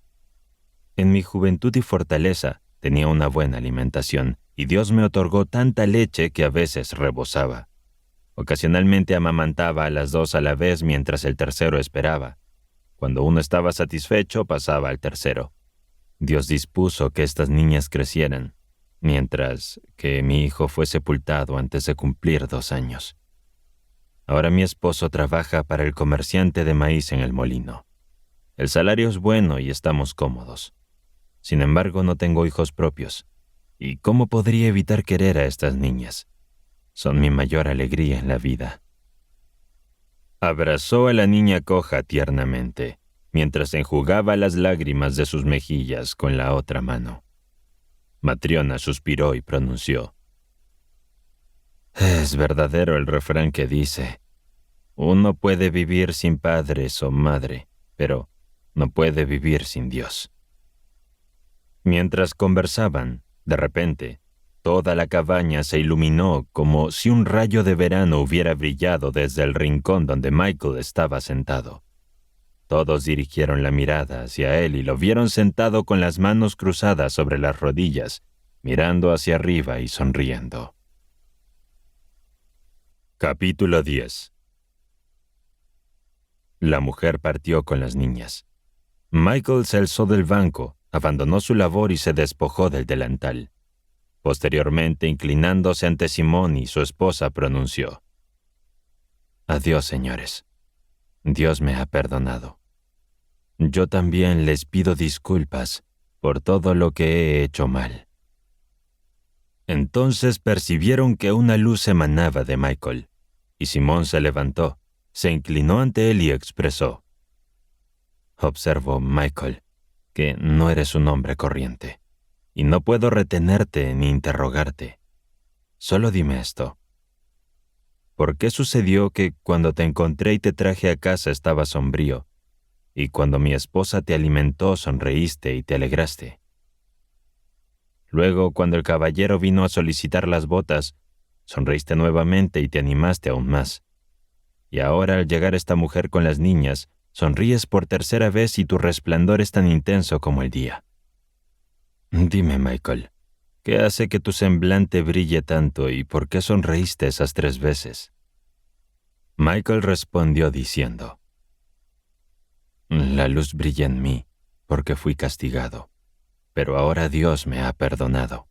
En mi juventud y fortaleza tenía una buena alimentación y Dios me otorgó tanta leche que a veces rebosaba. Ocasionalmente amamantaba a las 2 a la vez mientras el tercero esperaba. Cuando uno estaba satisfecho, pasaba al tercero. Dios dispuso que estas niñas crecieran, mientras que mi hijo fue sepultado antes de cumplir 2 años. Ahora mi esposo trabaja para el comerciante de maíz en el molino. El salario es bueno y estamos cómodos. Sin embargo, no tengo hijos propios. ¿Y cómo podría evitar querer a estas niñas? Son mi mayor alegría en la vida. Abrazó a la niña coja tiernamente, mientras enjugaba las lágrimas de sus mejillas con la otra mano. Matriona suspiró y pronunció: «Es verdadero el refrán que dice: uno puede vivir sin padres o madre, pero no puede vivir sin Dios». Mientras conversaban, de repente, toda la cabaña se iluminó como si un rayo de verano hubiera brillado desde el rincón donde Michael estaba sentado. Todos dirigieron la mirada hacia él y lo vieron sentado con las manos cruzadas sobre las rodillas, mirando hacia arriba y sonriendo. Capítulo 10. La mujer partió con las niñas. Michael se alzó del banco, abandonó su labor y se despojó del delantal. Posteriormente, inclinándose ante Simón y su esposa, pronunció: «Adiós, señores. Dios me ha perdonado. Yo también les pido disculpas por todo lo que he hecho mal». Entonces percibieron que una luz emanaba de Michael, y Simón se levantó, se inclinó ante él y expresó: «Observo, Michael, que no eres un hombre corriente, y no puedo retenerte ni interrogarte. Solo dime esto. ¿Por qué sucedió que cuando te encontré y te traje a casa estabas sombrío, y cuando mi esposa te alimentó sonreíste y te alegraste? Luego, cuando el caballero vino a solicitar las botas, sonreíste nuevamente y te animaste aún más. Y ahora, al llegar esta mujer con las niñas, sonríes por tercera vez y tu resplandor es tan intenso como el día. Dime, Michael, ¿qué hace que tu semblante brille tanto y por qué sonreíste esas 3 veces?» Michael respondió diciendo: «La luz brilla en mí porque fui castigado, pero ahora Dios me ha perdonado.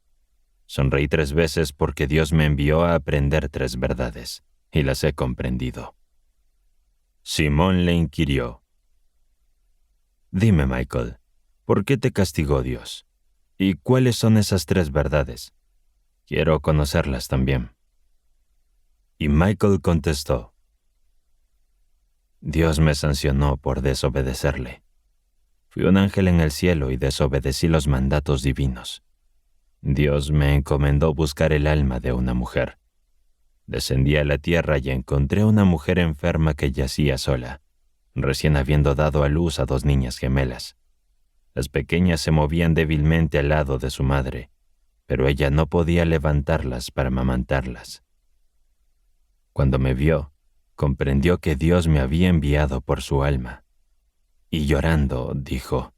Sonreí 3 veces porque Dios me envió a aprender 3 verdades, y las he comprendido». Simón le inquirió: «Dime, Michael, ¿por qué te castigó Dios? ¿Y cuáles son esas 3 verdades? Quiero conocerlas también». Y Michael contestó: «Dios me sancionó por desobedecerle. Fui un ángel en el cielo y desobedecí los mandatos divinos. Dios me encomendó buscar el alma de una mujer. Descendí a la tierra y encontré una mujer enferma que yacía sola, recién habiendo dado a luz a 2 niñas gemelas. Las pequeñas se movían débilmente al lado de su madre, pero ella no podía levantarlas para amamantarlas. Cuando me vio, comprendió que Dios me había enviado por su alma, y llorando dijo: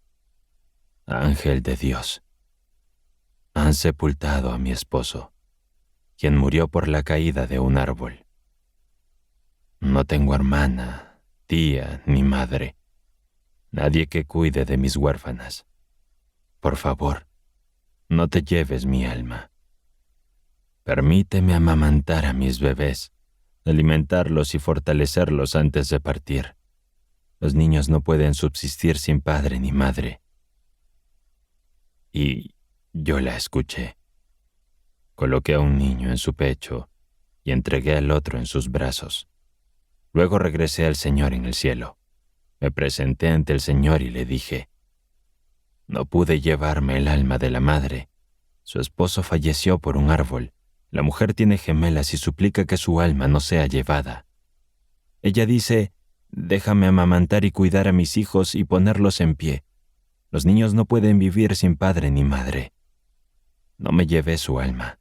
«Ángel de Dios, han sepultado a mi esposo, quien murió por la caída de un árbol. No tengo hermana, tía ni madre, nadie que cuide de mis huérfanas. Por favor, no te lleves mi alma. Permíteme amamantar a mis bebés, alimentarlos y fortalecerlos antes de partir. Los niños no pueden subsistir sin padre ni madre». Y yo la escuché. Coloqué a un niño en su pecho y entregué al otro en sus brazos. Luego regresé al Señor en el cielo. Me presenté ante el Señor y le dije: «No pude llevarme el alma de la madre. Su esposo falleció por un árbol. La mujer tiene gemelas y suplica que su alma no sea llevada. Ella dice: déjame amamantar y cuidar a mis hijos y ponerlos en pie. Los niños no pueden vivir sin padre ni madre. No me llevé su alma».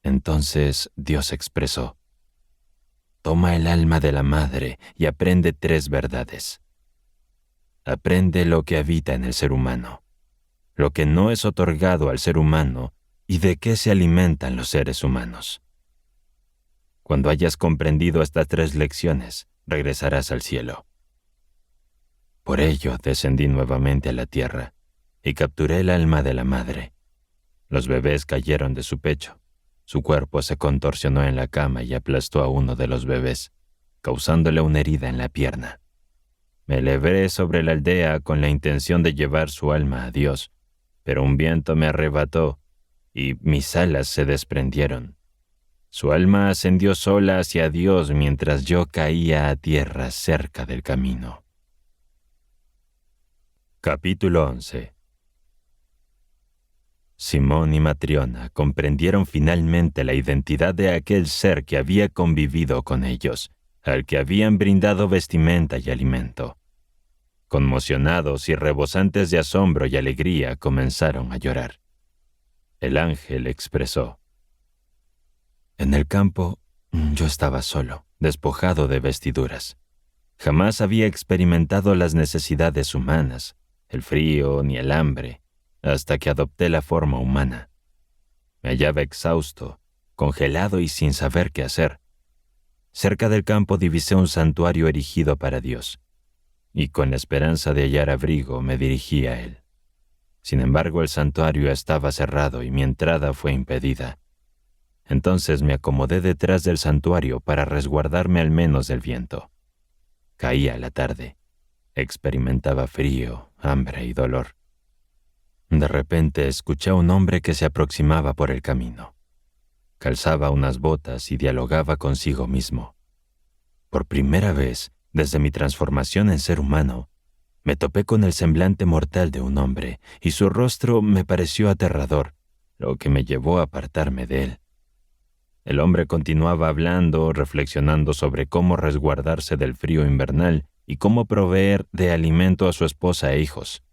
Entonces Dios expresó: «Toma el alma de la madre y aprende 3 verdades. Aprende lo que habita en el ser humano, lo que no es otorgado al ser humano y de qué se alimentan los seres humanos. Cuando hayas comprendido estas 3 lecciones, regresarás al cielo». Por ello descendí nuevamente a la tierra y capturé el alma de la madre. Los bebés cayeron de su pecho. Su cuerpo se contorsionó en la cama y aplastó a uno de los bebés, causándole una herida en la pierna. Me elevé sobre la aldea con la intención de llevar su alma a Dios, pero un viento me arrebató y mis alas se desprendieron. Su alma ascendió sola hacia Dios mientras yo caía a tierra cerca del camino. Capítulo 11. Simón y Matriona comprendieron finalmente la identidad de aquel ser que había convivido con ellos, al que habían brindado vestimenta y alimento. Conmocionados y rebosantes de asombro y alegría, comenzaron a llorar. El ángel expresó: «En el campo, yo estaba solo, despojado de vestiduras. Jamás había experimentado las necesidades humanas, el frío ni el hambre, hasta que adopté la forma humana. Me hallaba exhausto, congelado y sin saber qué hacer. cerca del campo divisé un santuario erigido para Dios, y con la esperanza de hallar abrigo me dirigí a él. Sin embargo, el santuario estaba cerrado y mi entrada fue impedida. Entonces me acomodé detrás del santuario para resguardarme al menos del viento. Caía la tarde. Experimentaba frío, hambre y dolor. De repente escuché a un hombre que se aproximaba por el camino. Calzaba unas botas y dialogaba consigo mismo. Por primera vez, desde mi transformación en ser humano, me topé con el semblante mortal de un hombre y su rostro me pareció aterrador, lo que me llevó a apartarme de él. El hombre continuaba hablando, reflexionando sobre cómo resguardarse del frío invernal y cómo proveer de alimento a su esposa e hijos.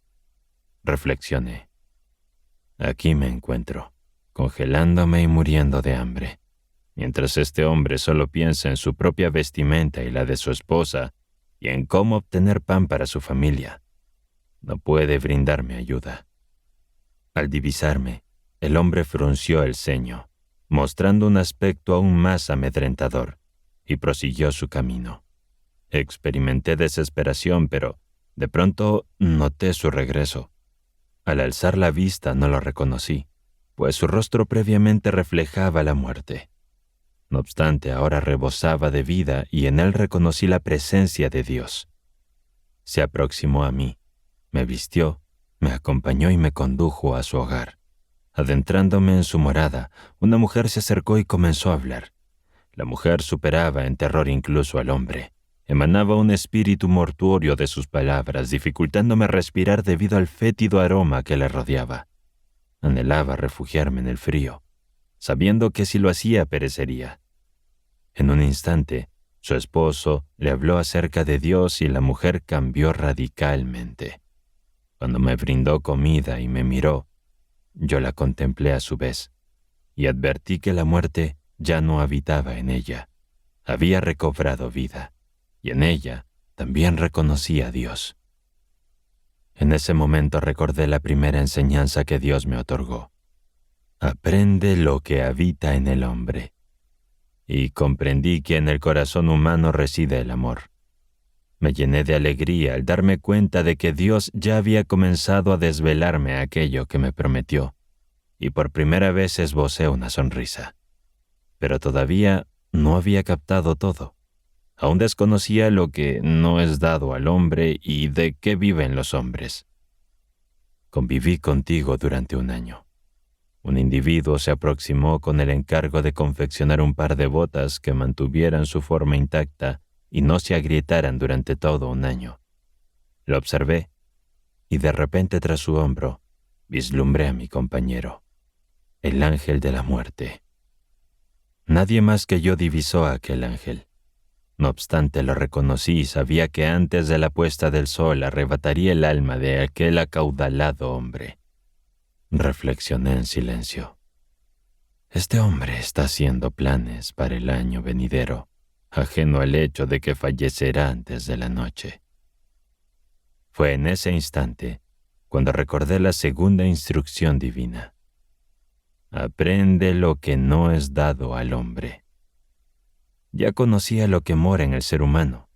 Reflexioné. Aquí me encuentro, congelándome y muriendo de hambre, mientras este hombre solo piensa en su propia vestimenta y la de su esposa y en cómo obtener pan para su familia. No puede brindarme ayuda. Al divisarme, el hombre frunció el ceño, mostrando un aspecto aún más amedrentador, y prosiguió su camino. Experimenté desesperación, pero de pronto noté su regreso. Al alzar la vista no lo reconocí, pues su rostro previamente reflejaba la muerte. No obstante, ahora rebosaba de vida y en él reconocí la presencia de Dios. Se aproximó a mí, me vistió, me acompañó y me condujo a su hogar. Adentrándome en su morada, una mujer se acercó y comenzó a hablar. La mujer superaba en terror incluso al hombre. Emanaba un espíritu mortuorio de sus palabras, dificultándome respirar debido al fétido aroma que le rodeaba. Anhelaba refugiarme en el frío, sabiendo que si lo hacía perecería. En un instante, su esposo le habló acerca de Dios y la mujer cambió radicalmente. Cuando me brindó comida y me miró, yo la contemplé a su vez y advertí que la muerte ya no habitaba en ella. Había recobrado vida y en ella también reconocí a Dios. En ese momento recordé la primera enseñanza que Dios me otorgó. Aprende lo que habita en el hombre. Y comprendí que en el corazón humano reside el amor. Me llené de alegría al darme cuenta de que Dios ya había comenzado a desvelarme aquello que me prometió, y por primera vez esbocé una sonrisa. Pero todavía no había captado todo. Aún desconocía lo que no es dado al hombre y de qué viven los hombres. Conviví contigo durante un año. Un individuo se aproximó con el encargo de confeccionar un par de botas que mantuvieran su forma intacta y no se agrietaran durante todo un año. Lo observé y de repente tras su hombro vislumbré a mi compañero, el ángel de la muerte. Nadie más que yo divisó a aquel ángel. No obstante, lo reconocí y sabía que antes de la puesta del sol arrebataría el alma de aquel acaudalado hombre. Reflexioné en silencio. Este hombre está haciendo planes para el año venidero, ajeno al hecho de que fallecerá antes de la noche. Fue en ese instante cuando recordé la segunda instrucción divina. Aprende lo que no es dado al hombre. Ya conocía lo que mora en el ser humano.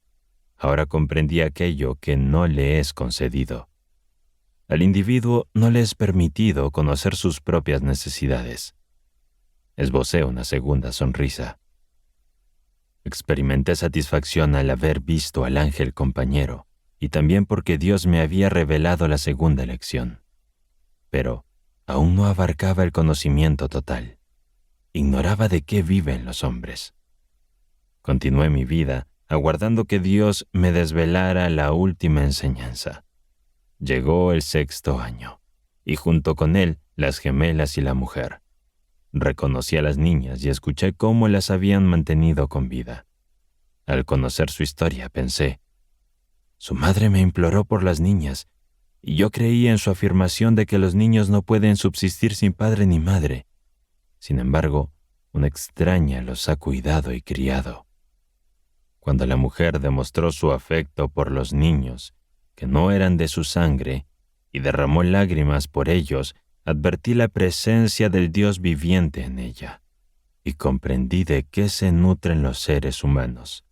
Ahora comprendí aquello que no le es concedido. Al individuo no le es permitido conocer sus propias necesidades. Esbocé una segunda sonrisa. Experimenté satisfacción al haber visto al ángel compañero y también porque Dios me había revelado la segunda lección. Pero aún no abarcaba el conocimiento total. Ignoraba de qué viven los hombres. Continué mi vida aguardando que Dios me desvelara la última enseñanza. Llegó el 6º año, y junto con él las gemelas y la mujer. Reconocí a las niñas y escuché cómo las habían mantenido con vida. Al conocer su historia pensé, su madre me imploró por las niñas, y yo creía en su afirmación de que los niños no pueden subsistir sin padre ni madre. Sin embargo, una extraña los ha cuidado y criado. Cuando la mujer demostró su afecto por los niños, que no eran de su sangre, y derramó lágrimas por ellos, advertí la presencia del Dios viviente en ella. y comprendí de qué se nutren los seres humanos.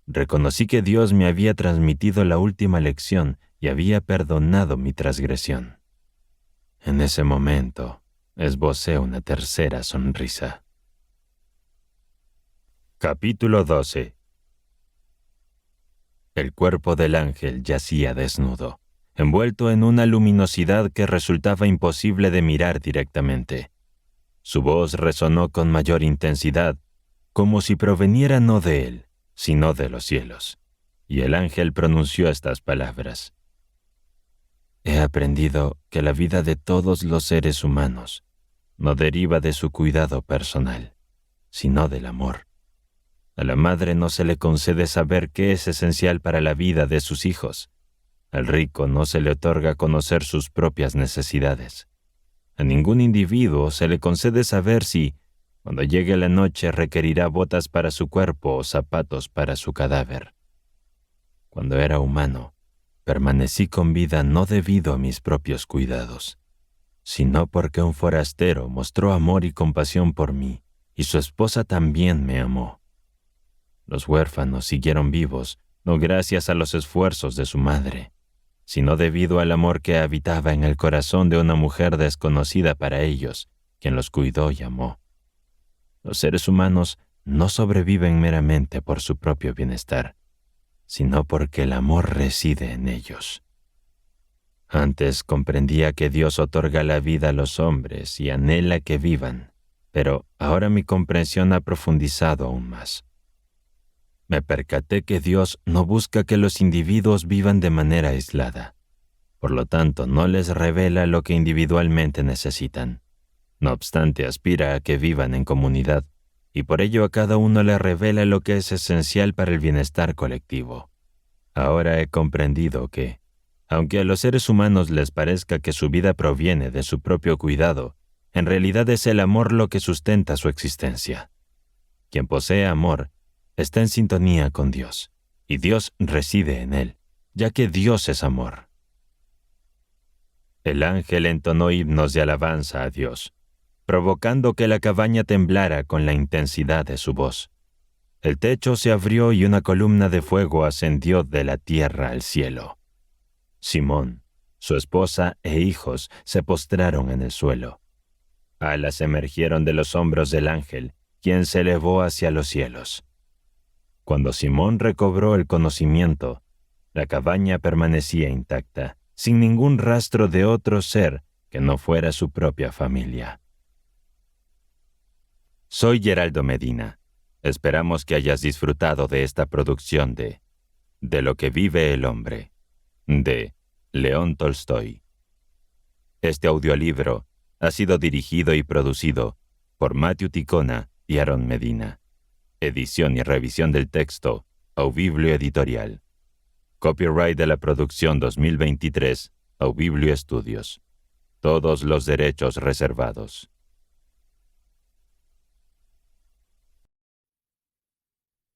Reconocí que Dios me había transmitido la última lección y había perdonado mi transgresión. En ese momento, esbocé una tercera sonrisa. Capítulo 12. El cuerpo del ángel yacía desnudo, envuelto en una luminosidad que resultaba imposible de mirar directamente. Su voz resonó con mayor intensidad, como si proveniera no de él, sino de los cielos. Y el ángel pronunció estas palabras: He aprendido que la vida de todos los seres humanos no deriva de su cuidado personal, sino del amor. A la madre no se le concede saber qué es esencial para la vida de sus hijos. Al rico no se le otorga conocer sus propias necesidades. A ningún individuo se le concede saber si, cuando llegue la noche, requerirá botas para su cuerpo o zapatos para su cadáver. Cuando era humano, permanecí con vida no debido a mis propios cuidados, sino porque un forastero mostró amor y compasión por mí, y su esposa también me amó. Los huérfanos siguieron vivos, no gracias a los esfuerzos de su madre, sino debido al amor que habitaba en el corazón de una mujer desconocida para ellos, quien los cuidó y amó. Los seres humanos no sobreviven meramente por su propio bienestar, sino porque el amor reside en ellos. Antes comprendía que Dios otorga la vida a los hombres y anhela que vivan, pero ahora mi comprensión ha profundizado aún más. Me percaté que Dios no busca que los individuos vivan de manera aislada. Por lo tanto, no les revela lo que individualmente necesitan. No obstante, aspira a que vivan en comunidad, y por ello a cada uno le revela lo que es esencial para el bienestar colectivo. Ahora he comprendido que, aunque a los seres humanos les parezca que su vida proviene de su propio cuidado, en realidad es el amor lo que sustenta su existencia. Quien posee amor está en sintonía con Dios, y Dios reside en él, ya que Dios es amor. El ángel entonó himnos de alabanza a Dios, provocando que la cabaña temblara con la intensidad de su voz. El techo se abrió y una columna de fuego ascendió de la tierra al cielo. Simón, su esposa e hijos se postraron en el suelo. Alas emergieron de los hombros del ángel, quien se elevó hacia los cielos. Cuando Simón recobró el conocimiento, la cabaña permanecía intacta, sin ningún rastro de otro ser que no fuera su propia familia. Soy Geraldo Medina. Esperamos que hayas disfrutado de esta producción de lo que vive el hombre, de León Tolstoy. Este audiolibro ha sido dirigido y producido por Matthew Ticona y Aaron Medina. Edición y revisión del texto, Aubiblio Editorial. Copyright de la producción 2023, Aubiblio Estudios. Todos los derechos reservados.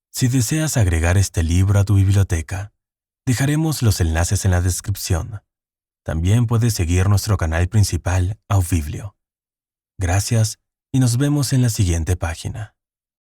Si deseas agregar este libro a tu biblioteca, dejaremos los enlaces en la descripción. También puedes seguir nuestro canal principal, Aubiblio. Gracias y nos vemos en la siguiente página.